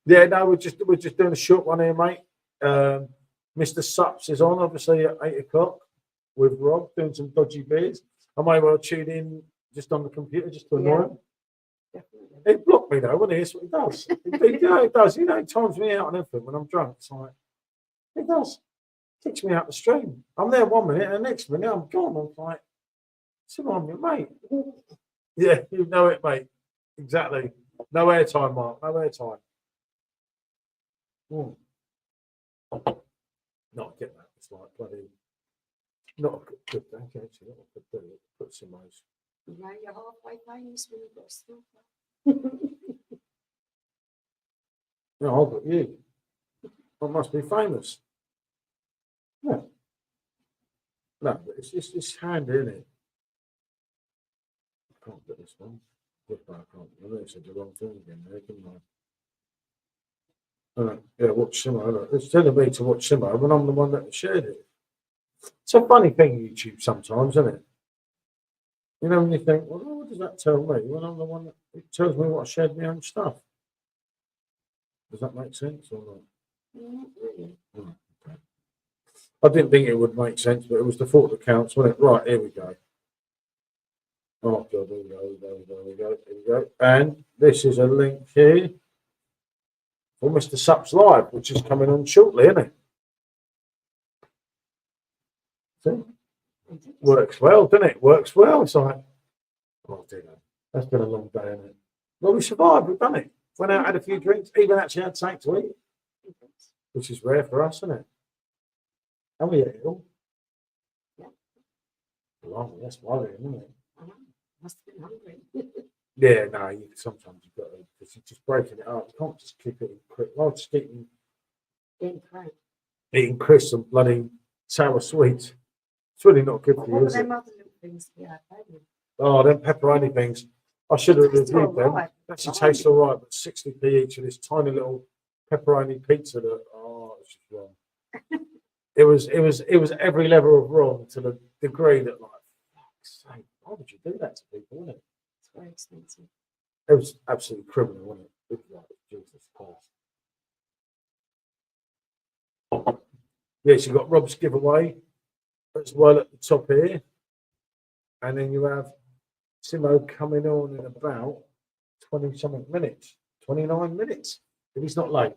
Yeah, no, we're just doing a short one here, mate. Mr. Sups is on, obviously, at 8 o'clock with Rob, doing some dodgy beers. I may well tune in just on the computer just to annoy him. Definitely. It blocked me though, wouldn't it? That's what it does. It does. You know, it times me out and everything when I'm drunk. It's like, it does. It kicks me out the stream. I'm there 1 minute and the next minute I'm gone. I'm like, sit on me, mate. Yeah, you know it, mate. Exactly. No airtime, Mark. No airtime. No, I get that. It's like bloody. Not a good thing, actually. Not a good thing. Put some those. You know, you're halfway famous when you've got a stalker. No, I've got you. I must be famous. Yeah. No, but it's handy, isn't it? I can't get this one. I can't. I know I said the wrong thing again there, didn't I? Yeah, watch Simo. It's telling me to watch Simo when I'm the one that shared it. It's a funny thing, YouTube, sometimes, isn't it? You know, when you think, well, what does that tell me? When I'm the one that it tells me what I shared my own stuff. Does that make sense or not? Not really. Hmm, okay. I didn't think it would make sense, but it was the thought that counts, wasn't it? Right, here we go. Oh, God, here we go, here we go. And this is a link here for Mr. Sup's Live, which is coming on shortly, isn't it? See? Works well, doesn't it? Works well. It's like, oh, dear. That's been a long day, isn't it? Well, we survived. We've done it. Went out, had a few drinks, even actually had something to eat, which is rare for us, isn't it? And we ate it all. Yeah. Blimey, that's worrying, isn't it? Must have been hungry. Yeah, no, sometimes you've got to, because you're just breaking it up. You can't just keep it quick. I'll just keep eating crisps and bloody sour sweets. It's really not good for you, What were is it? them other little things? Yeah, Oh, them pepperoni things. I should have Tastes reviewed them. alright. Actually tastes all right, but 60p each of this tiny little pepperoni pizza that, oh, it's just wrong. It was every level of wrong to the degree that, like, fuck's sake, why would you do that to people, wasn't it? It's very expensive. It was absolutely criminal, wasn't it? It was like, Jesus Christ. Yes, you got Rob's giveaway as well at the top here. And then you have Simo coming on in about 20 something minutes, 29 minutes, if he's not late.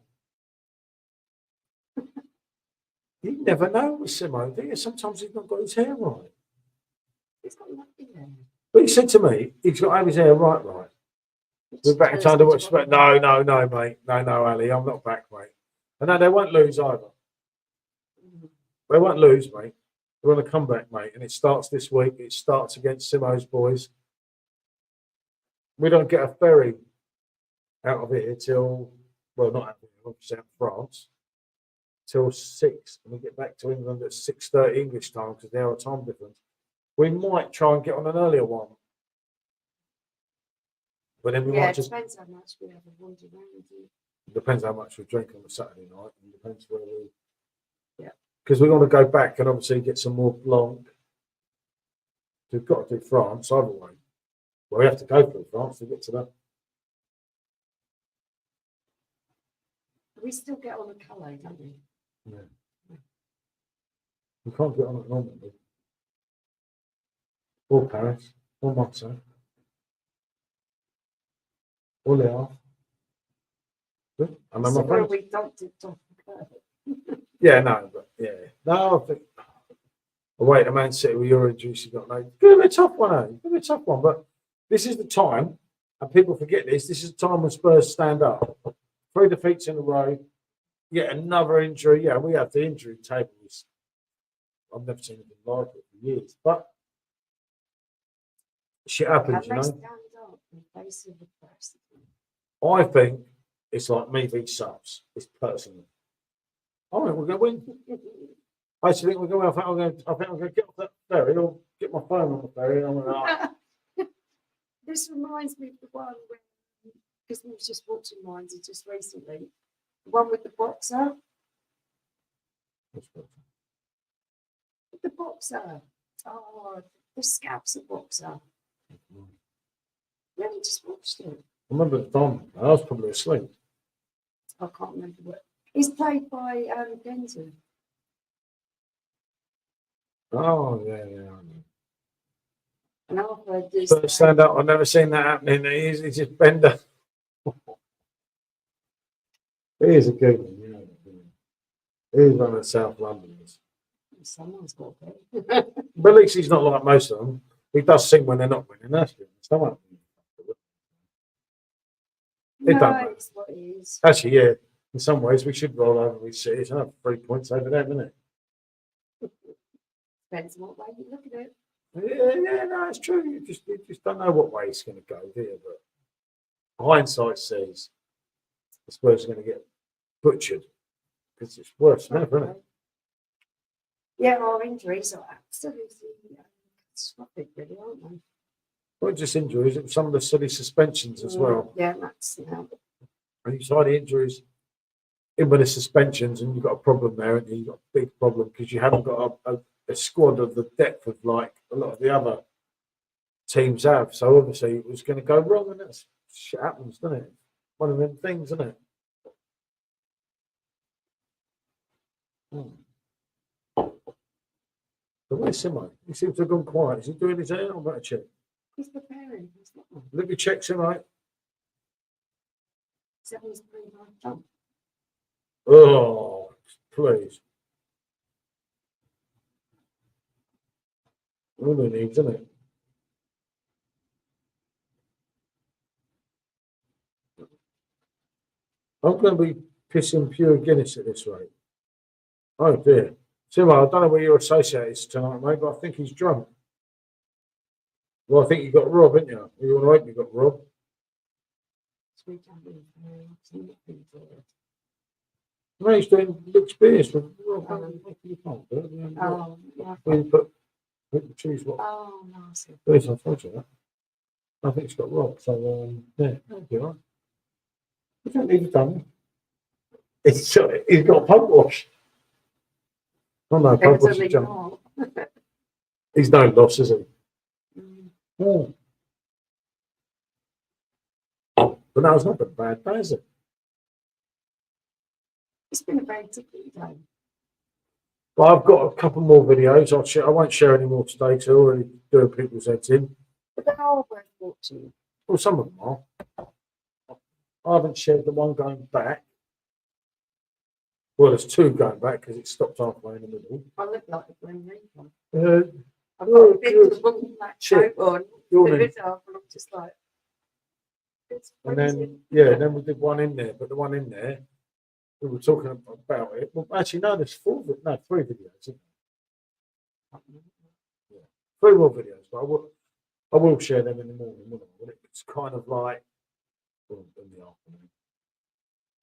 You never know with Simo, do you? Sometimes he's not got his hair right. He's got nothing there. But he said to me, he's got to have his hair right. We're back in time to watch. No, mate. No, Ali, I'm not back, mate. And no, they won't lose either. They won't lose, mate. They're on a comeback, mate. And it starts this week. It starts against Simo's boys. We don't get a ferry out of here till, well, not out of here, obviously out of France, till 6. And we get back to England at 6:30 English time because they have a time difference. We might try and get on an earlier one. But then we might just. Depends how much we have a wander around. Depends how much we drink on the Saturday night. And depends where we. Yeah. Because we want to go back and obviously get some more Blanc. We've got to do France either way. Well, we have to go through France to get to that. We still get on the Calais, don't we? Yeah. We can't get on it normally. Or Paris, or Marseille, or Le Havre. Good. And then So my where friends. we dumped it off the curve. Yeah, no, but yeah. No, I think. Away to Man City with your injuries, you got no. Give it a tough one, eh? Give it a tough one. But this is the time, and people forget this. This is the time when Spurs stand up. 3 defeats in a row. Yet another injury. Yeah, we have the injury tables. I've never seen anything like it for years. But shit happens, you Can they know. stand up in face of adversity? I think it's like me v subs. It's personal. I think we're going to win. I actually think we're going. I think I'm going to get off that ferry or get my phone on the ferry. And I'm going to. This reminds me of the one where, because we was just watching Minds just recently, the one with the boxer. The boxer. Oh, the Scouser boxer. Yeah, we just watched it. I remember the time. I was probably asleep. I can't remember what. He's played by Denzel. Oh yeah, I know. And I've heard this. First stand up. I've never seen that happening. He's just bender. He is a good one, yeah. He's one of the South Londoners. Someone's got to. But at least he's not like most of them. He does sing when they're not winning. That's good. Someone. No, it's what it is. Actually, yeah. In some ways, we should roll over with City. It's another 3 points over them, isn't it? Depends on what way you look at it. Yeah, no, it's true. You just don't know what way it's going to go, do you? But hindsight says the Spurs are going to get butchered because it's worse than ever, isn't it? Yeah, our injuries are absolutely catastrophic, really, aren't they? Not just injuries, it was some of the silly suspensions as well. Yeah, that's now. And you saw the injuries in with the suspensions, and you've got a problem there, and you've got a big problem because you haven't got a squad of the depth of like a lot of the other teams have. So obviously it was going to go wrong, and that's shit happens, doesn't it? One of them things, isn't it? But where's Simo? He seems to have gone quiet. Is he doing his hair? I'm about to check. He's preparing. He's not. Let me check Simo. Seven's pretty hard jump. Oh, please. All he needs, isn't it? I'm going to be pissing pure Guinness at this rate. Oh dear. Simo, I don't know where your associate is tonight, mate, but I think he's drunk. Well, I think you got Rob, haven't you? You want to hope you got Rob. Sweet jumping. No, he's doing Luke's beers with Rob. You can't do it. Oh, yeah. Well, you put the cheese what? Oh, no, I see. Yes, I told you that. I think it's got Rob, so yeah, that'll be all right. You don't need a dummy. He's got a pump wash. Oh no, pump wash is jump. He's no loss, is he? Oh. But that was not a bad day, is it? It's been a very tickly day. Well, I've got a couple more videos. I'll share. I won't share any more today because I'm already doing people's heads in. But they are worth watching. Well, some of them are. I haven't shared the one going back. Well, there's two going back because it stopped halfway in the middle. I look like a Glen Reaper. I've got oh, a big good. long black Shit. coat on. You're The in. video, and I'm just like. And then, yeah, then we did one in there, but the one in there, we were talking about it. Well, actually, no, there's three videos. Isn't there? Yeah. Three more videos, but I will share them in the morning, won't I? It's kind of like, well, in the afternoon.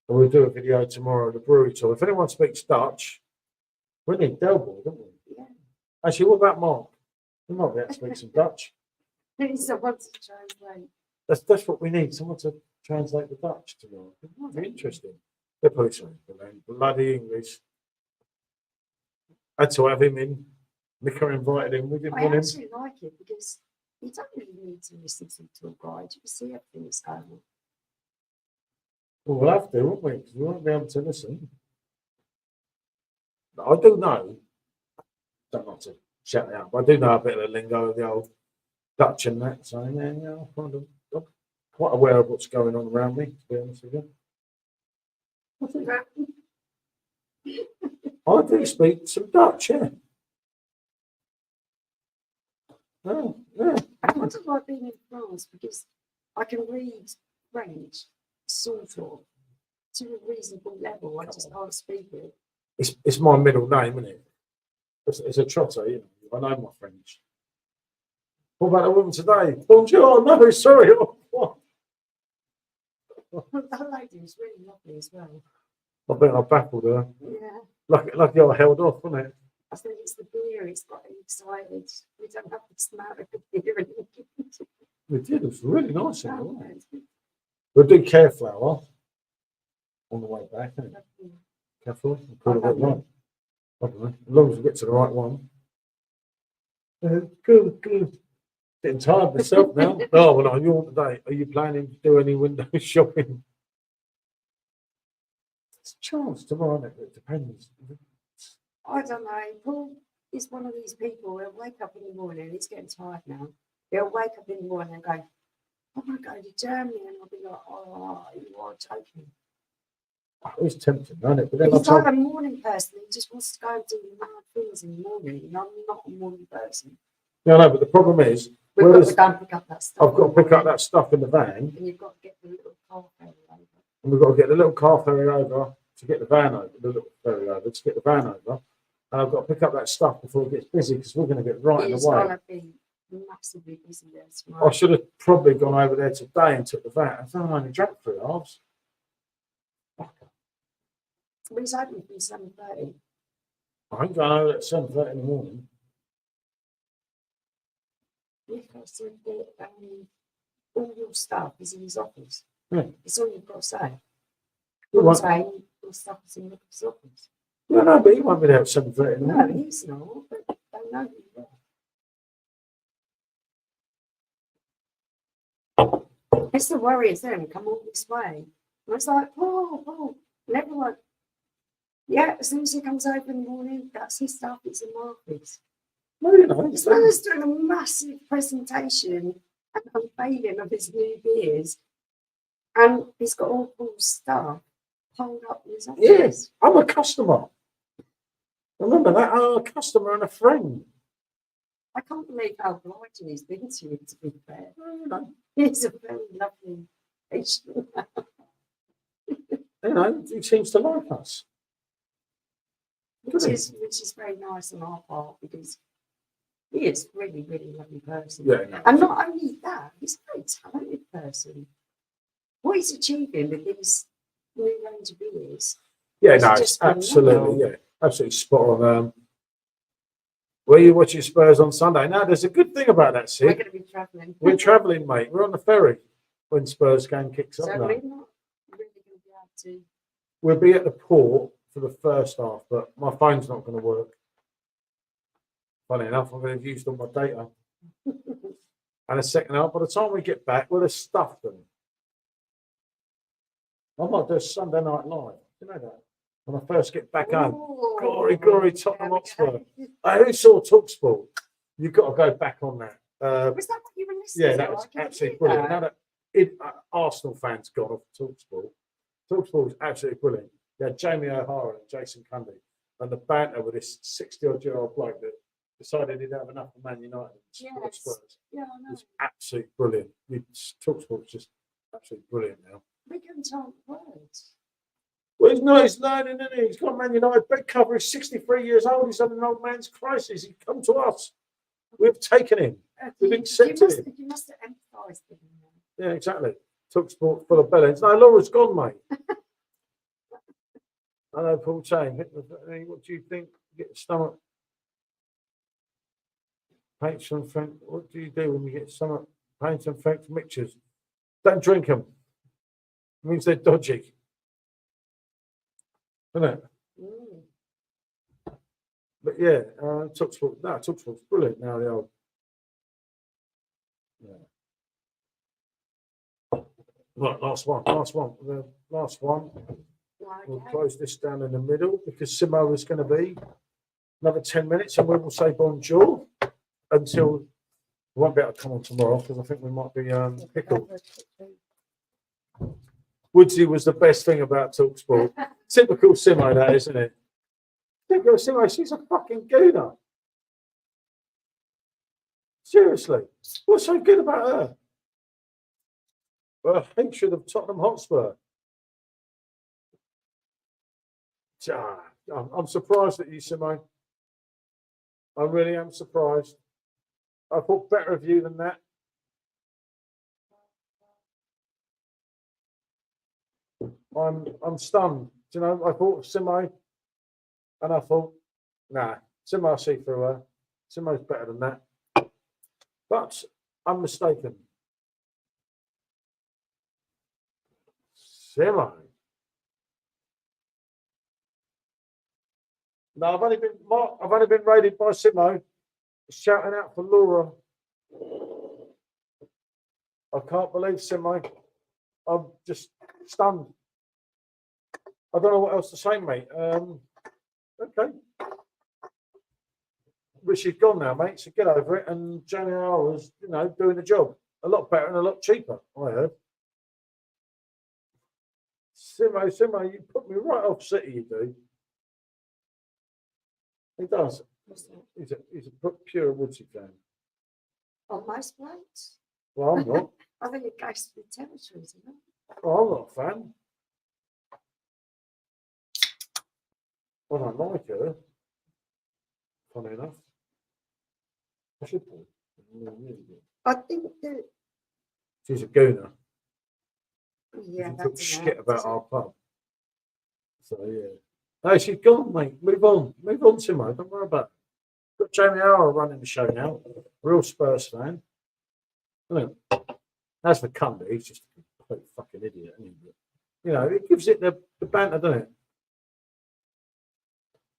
And we'll do a video tomorrow of the brewery tour. If anyone speaks Dutch, we need Delboy, don't we? Yeah. Actually, what about Mark? He might be able to speak some Dutch. He's the one to translate. That's what we need. Someone to translate the Dutch to me. It might be interesting. They're probably saying bloody English. Had to have him in. Nicker invited him. We didn't I want him. actually like it because you don't really need to listen to a tour guide. You can see everything that's going on. Well, we'll have to, won't we? Because we won't be able to listen. But I do know. Don't like to shout it out, but I do know a bit of the lingo of the old Dutch and that. So yeah, I'm quite aware of what's going on around me. To be honest with you. I do speak some Dutch, yeah. Oh, yeah. I kind of like being in France because I can read French, sort of, to a reasonable level. I just can't speak it. It's my middle name, isn't it? It's a Trotter, you know. I know my French. What about the woman today? Bonjour. No, sorry. What? That lady was really lovely as well. I think I baffled her. Yeah. Lucky I held off, wasn't it? I think it's the beer. It's got excited. We don't have to smell the beer. We did. It was really nice. Oh, Wasn't it? We'll do Careflower on the way back. Isn't it? Careful. We'll call it right one. I don't know. As long as we get to the right one. Good. Getting tired myself now. Oh, well, on your today, are you planning to do any window shopping? It's a chance tomorrow, isn't it? It depends. I don't know. Paul is one of these people. He'll wake up in the morning. He's getting tired now. He'll wake up in the morning and go, "I want to go to Germany," and I'll be like, "Oh, you are joking." It's tempting, isn't it? But then He's like a morning person. He just wants to go and do mad things in the morning. And I'm not a morning person. No, but the problem is, We've got to go and pick up that stuff. I've got to pick up that stuff in the van, and you've got to get the little car ferry over. and we've got to get the little car ferry over to get the van over, the little ferry over to get the van over. And I've got to pick up that stuff before it gets busy because we're going to get right in the way. It's going to be massively busy there tomorrow. I should have probably gone over there today and took the van. I thought I only drank 3 halves. But it's open from 7:30. I ain't going over at 7:30 in the morning. You've got to get all your stuff is in his office. Yeah. It's all you've got to say. You One want- saying, the stuff is in the office. No, no, but he won't be there at 7:30 in the No, morning. he's not, but they know he's there. It's the worry, it's them, come all this way. And it's like, Paul, and everyone, yeah, as soon as he comes over in the morning, that's his stuff, it's in my office. No, you know. As well as doing a massive presentation and unveiling of his new beers, and he's got all Paul's stuff piled up in his office. Yes, I'm a customer. Remember that? I'm a customer and a friend. I can't believe how obliging he's been to you, to be fair. You know, He's a very lovely patient. he seems to like us. Which is very nice on our part because he is really, really lovely person. Yeah, no. And not only that, he's a very talented person. What he's achieving with his new range of beers. Yeah, It's no, just it's absolutely, phenomenal. yeah, absolutely spot on. Were you watching Spurs on Sunday? No, there's a good thing about that, We're Sid. going to be travelling. We're travelling, mate. We're on the ferry when Spurs game kicks off. So now. we're not really going to be able to. We'll be at the port for the first half, but my phone's not going to work. Funny enough, I'm going to have used all my data. And the second half, by the time we get back, we'll have stuffed them. I might do a Sunday night live. You know that? When I first get back home. Ooh, Glory, Tottenham Hotspur. Who saw Talksport? You've got to go back on that. Was that what you were listening Yeah, to? that was I couldn't absolutely hear brilliant. that. Now that Arsenal fans got off Talksport. Talksport was absolutely brilliant. You had Jamie O'Hara and Jason Cundy, and the banter with this 60-odd-year-old bloke that decided he'd have enough of Man United and support Yes. Spurs. Yeah, I know. It was absolutely brilliant. Talksport's just absolutely brilliant now. We can chant words. Well, he's not. He's learning, isn't he? He's got Man United bed cover. He's 63 years old. He's had an old man's crisis. He's come to us. We've taken him. We've accepted him. You must have empathised with him. Yeah, exactly. Talksport full of bellends. No, Laura's gone, mate. I know Paul saying, what do you think? Get the stomach paints and Frank. What do you do when you get stomach paints and Frank mixtures? Don't drink them. It means they're dodgy. Isn't it? But yeah, Talksport's brilliant now. The old, yeah. Right, last one. The last one. We'll close this down in the middle because Simo is going to be another 10 minutes, and we will say bonjour until we won't be able to come on tomorrow because I think we might be pickled. Woodsy was the best thing about Talksport. Typical Simo, that isn't it? Typical Simo, she's a fucking gooner. Seriously, what's so good about her? Her hatred of Tottenham Hotspur. I'm surprised at you, Simo. I really am surprised. I thought better of you than that. I'm stunned. Do you know, I thought of Simo, and I thought, nah, Simo, I see through her. Simo's better than that. But I'm mistaken. Simo. No, I've only been raided by Simo, shouting out for Laura. I can't believe Simo. I'm just stunned. I don't know what else to say, mate. Okay. But she's gone now, mate. So get over it. And Jamie was, doing the job a lot better and a lot cheaper. I heard. Simo, you put me right off City. You do. He does. He's a pure Woodsy fan. On most blokes? Well, I'm not. I think it goes to the territories, isn't it? Well, I'm not a fan. I don't like her. Funny enough. I should do. I think that. She's a gooner. Yeah, She talks that's shit about our pub. So, yeah. No, she's gone, mate. Move on, Simo. Don't worry about it. Got Jamie Hour running the show now. Real Spurs fan. Look, as for Cundy, he's just a complete fucking idiot. Isn't he? It gives it the banter, doesn't it?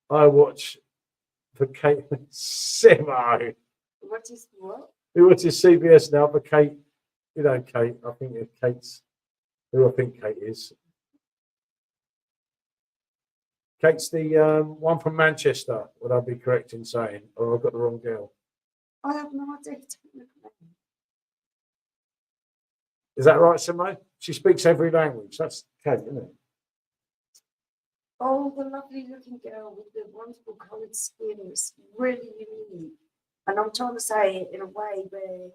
I watch for Kate Simo. What is what? Who watches CBS now for Kate? You know, Kate. I think it's Kate's. Who I think Kate is. Kate's the one from Manchester. Would I be correct in saying, or I've got the wrong girl? I have no idea. Is that right, Simone? She speaks every language. That's Kate, isn't it? Oh, the lovely looking girl with the wonderful coloured skin. It's really unique. And I'm trying to say it in a way where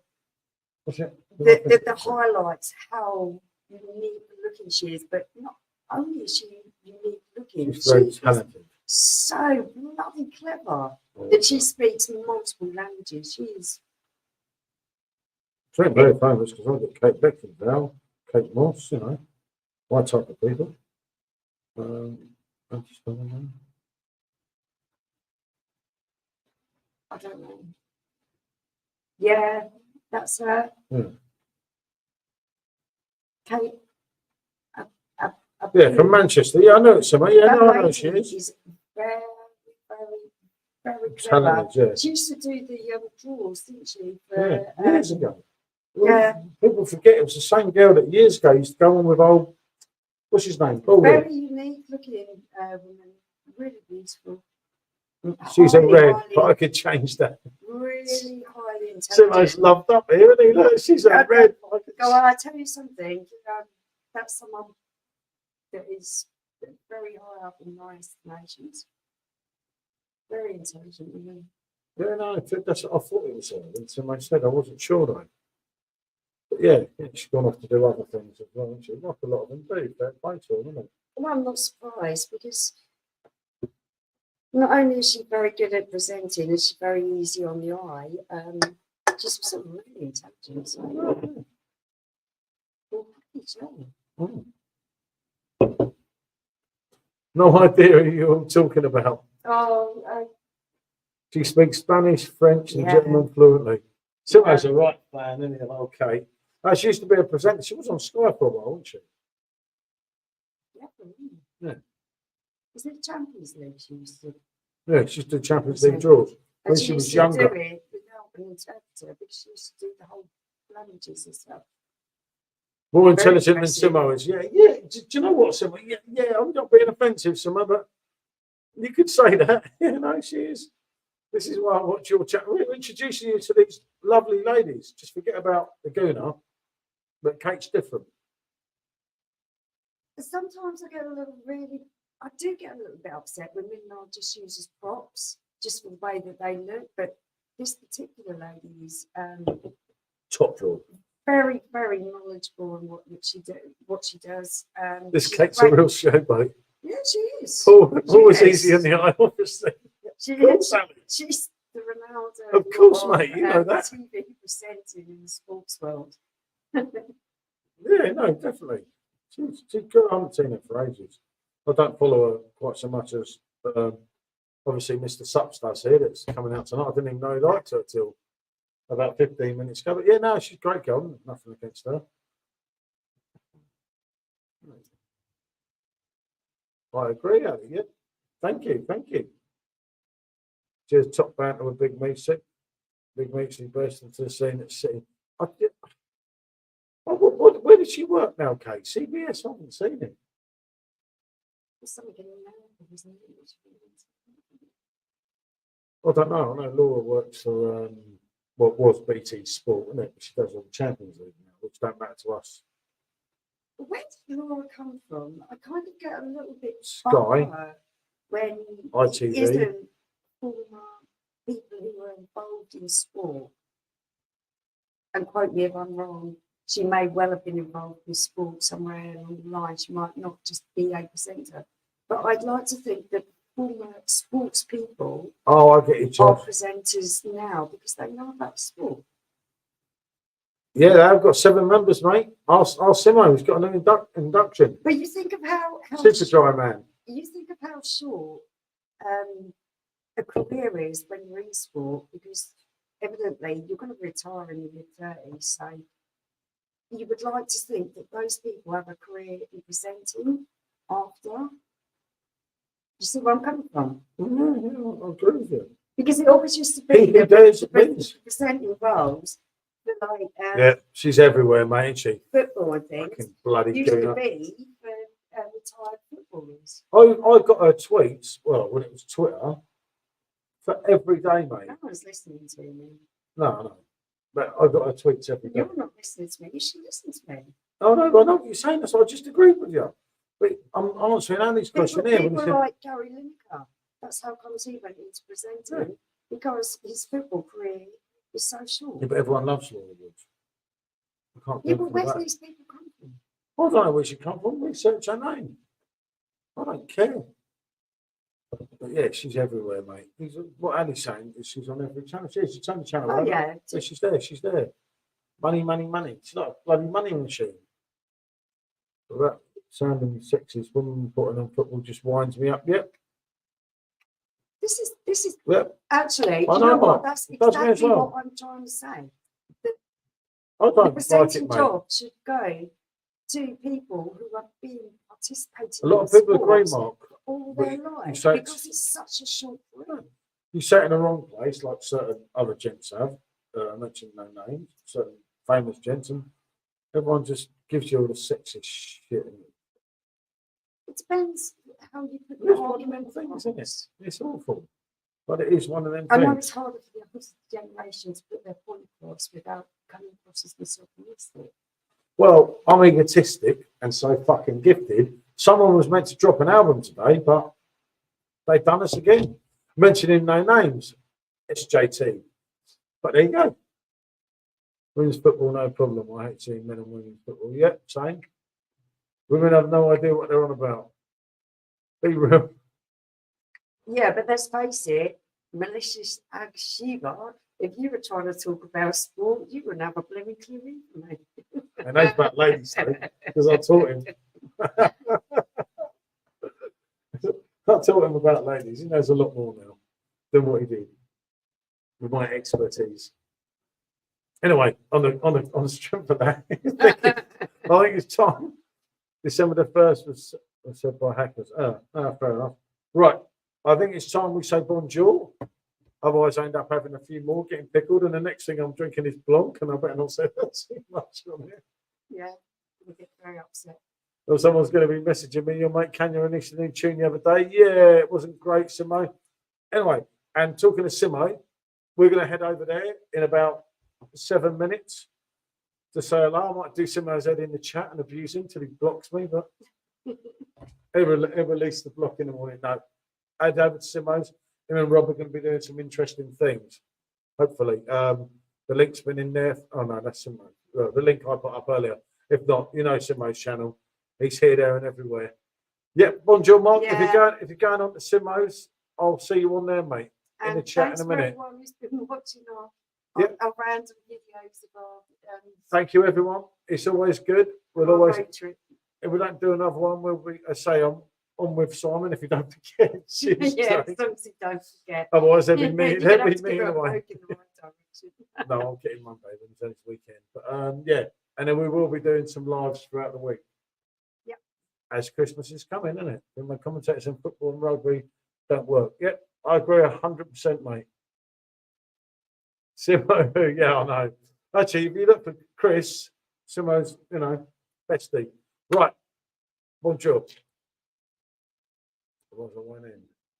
the highlights how unique looking she is, but not only is she unique looking, She's very talented. So bloody clever that she speaks multiple languages. She is. She's very famous because I've got Kate Beckinsale, Kate Moss, you know, my type of people. I don't know. Yeah, that's her. Kate. Yeah, from Manchester. Yeah, I know it's somebody. Yeah, no, I know she is. She's very, very clever. Talented, yeah. She used to do the draws, didn't she? For, years ago. Yeah. People forget it was the same girl that years ago used to go on with old, what's his name? Paul. Very unique looking woman. Really beautiful. She's a red, but I could change that. Really highly intelligent. Simo's loved up here, isn't he? Look, she's a red. Go on, I tell you something. That's someone that is very high up in my estimations. Very intelligent woman. Yeah, no, that's what I thought it was her. And Simo said I wasn't sure though. But yeah, she's gone off to do other things as well, hasn't she? Like a lot of them do. Fair play to her, isn't it? Well, I'm not surprised because not only is she very good at presenting, and she's very easy on the eye, just sort of really intelligent. So, no idea who you're talking about. Oh, she speaks Spanish, French, and German fluently. Simo's a right fan, isn't he? Okay. She used to be a presenter. She was on Sky for a while, wasn't she? Yeah. Is it Champions League she used to? Yeah, she used to do Champions League draws when she was younger. Do it without an interpreter, because she used to do the whole languages and stuff. More intelligent than Simo is. Yeah, yeah. Do you know what, Simo? Yeah, I'm not being offensive, Simo, but you could say that. You know, she is. This is why I watch your chat. We're introducing you to these lovely ladies. Just forget about the Guna, but Kate's different. Sometimes I do get a little bit upset when women are just used as props, just for the way that they look. But this particular lady is top draw. Very, very knowledgeable in what she does. This Kate's a real showboat. Yeah, she is. Always easy on the eye, obviously. She is. She's the Ronaldo. Of course, mate. You know that. TV presenting in the sports world. Yeah, no, definitely. She's good. I haven't seen her for ages. I don't follow her quite so much as obviously Mr. Sups does here. That's coming out tonight. I didn't even know he liked her till about 15 minutes ago. But yeah, no, she's a great girl. Nothing against her. I agree, Ali. Yeah. Thank you. Cheers, top banter with Big Meatsy. Big Meatsy burst into the scene at City. Where does she work now, Kate? CBS? I haven't seen it. I don't know. I know Laura works for what was BT Sport, isn't it? She does all the Champions League now, which don't matter to us. Where did Laura come from? I kind of get a little bit Sky when ITV. Isn't former people who were involved in sport, and quote me if I'm wrong, she may well have been involved with sport somewhere along the line. She might not just be a presenter. But I'd like to think that former sports people I get you, are presenters now because they know about sport. Yeah, they've got 7 members, mate. Ask Simo, he's got an induction. But you think of how Super dry man. You think of how short a career is when you're in sport, because evidently you're going to retire in your mid-30s. So you would like to think that those people have a career in presenting after. you see where I'm coming from? Yeah, I agree with you. Because it always used to be He does, presenting roles for like yeah, she's everywhere, mate, ain't she? football and things. Fucking bloody Used to doing be for retired footballers. I got her tweets, well, when it was Twitter, for every day, mate. No one's listening to me. No. But I got her tweets every day. You're not listening to me. You should listen to me. Oh, no, I know what you're saying, so I just agree with you. But I'm answering Andy's question here. People like Gary Lineker. That's how comes he went into presenting, because his football career is so short. Yeah, but everyone loves Laura Woods. I can't Yeah, but where do these people come from? I don't know where she come from. Research her name. I don't care. But yeah, she's everywhere, mate. What Andy's saying is she's on every channel. She's on the channel. Oh, right? yeah. Yeah, she's there. She's there. Money, money, money. It's not a bloody money machine. But that sounding sexist woman putting on football just winds me up. Yep. This is Yep. actually, I you know know what? what? That's It does me as exactly well. what I'm trying to say. I The don't like presenting it, mate. job should go to people who have been participating A lot in of people agree, sports Mark. all but their you life, say because it's such a short career. You sat in the wrong place, like certain other gents have. I mentioned no names, certain famous gents, and everyone just gives you all the sexist shit. It depends how you put It's your one of argument them things, across. isn't it? It's awful. But it is one of them I know things. it's harder for the opposite generation to put their point across without coming across as misogynistic. Well, I'm egotistic and so fucking gifted. Someone was meant to drop an album today, but they've done us again. Mentioning no names. It's JT. But there you go. Women's football, no problem. I hate seeing men and women's football. Yep, same. Women have no idea what they're on about. Be real. Yeah, but let's face it, malicious ag Shiva, if you were trying to talk about sport, you wouldn't have a blooming clue either, mate. And that's about ladies, because I taught him. I taught him about ladies. He knows a lot more now than what he did with my expertise. Anyway, on the strength of that, I think it's time. December the 1st was said by hackers. Fair enough. Right. I think it's time we say bonjour. Otherwise, I end up having a few more, getting pickled, and the next thing I'm drinking is Blanc, and I better not say that too much on here. Yeah, we get very upset. Or someone's going to be messaging me, your mate Kenya initially tune the other day. Yeah, it wasn't great, Simo. Anyway, and talking to Simo, we're going to head over there in about 7 minutes to say hello. I might do Simo's head in the chat and abuse him till he blocks me, but he'll release the block in the morning. No, head over to Simo's. Him and Rob are going to be doing some interesting things. Hopefully, the link's been in there. Oh no, that's Simo. The link I put up earlier. If not, you know Simo's channel. He's here, there, and everywhere. Yep. Bonjour, Mark. Yeah. If you're going on to Simo's, I'll see you on there, mate. In the chat in a minute. Thanks for everyone who's been watching our random videos of our. Thank you, everyone. It's always good. We'll always. road trip. If we don't do another one, we'll be. I say I'm on with Simon. If you don't forget. Yeah, as long as you don't forget. Otherwise, there'll be me. You're There'll gonna be have to me give in her the a way. poke in the right direction. No, I'm getting Monday. It's only this weekend. But yeah, and then we will be doing some lives throughout the week. Yep. As Christmas is coming, isn't it? When my commentators in football and rugby don't work. Yep, I agree 100%, mate. Simo, yeah, I know. Actually, if you look for Chris, Simo's, bestie. Right. Bonjour. Otherwise I went in.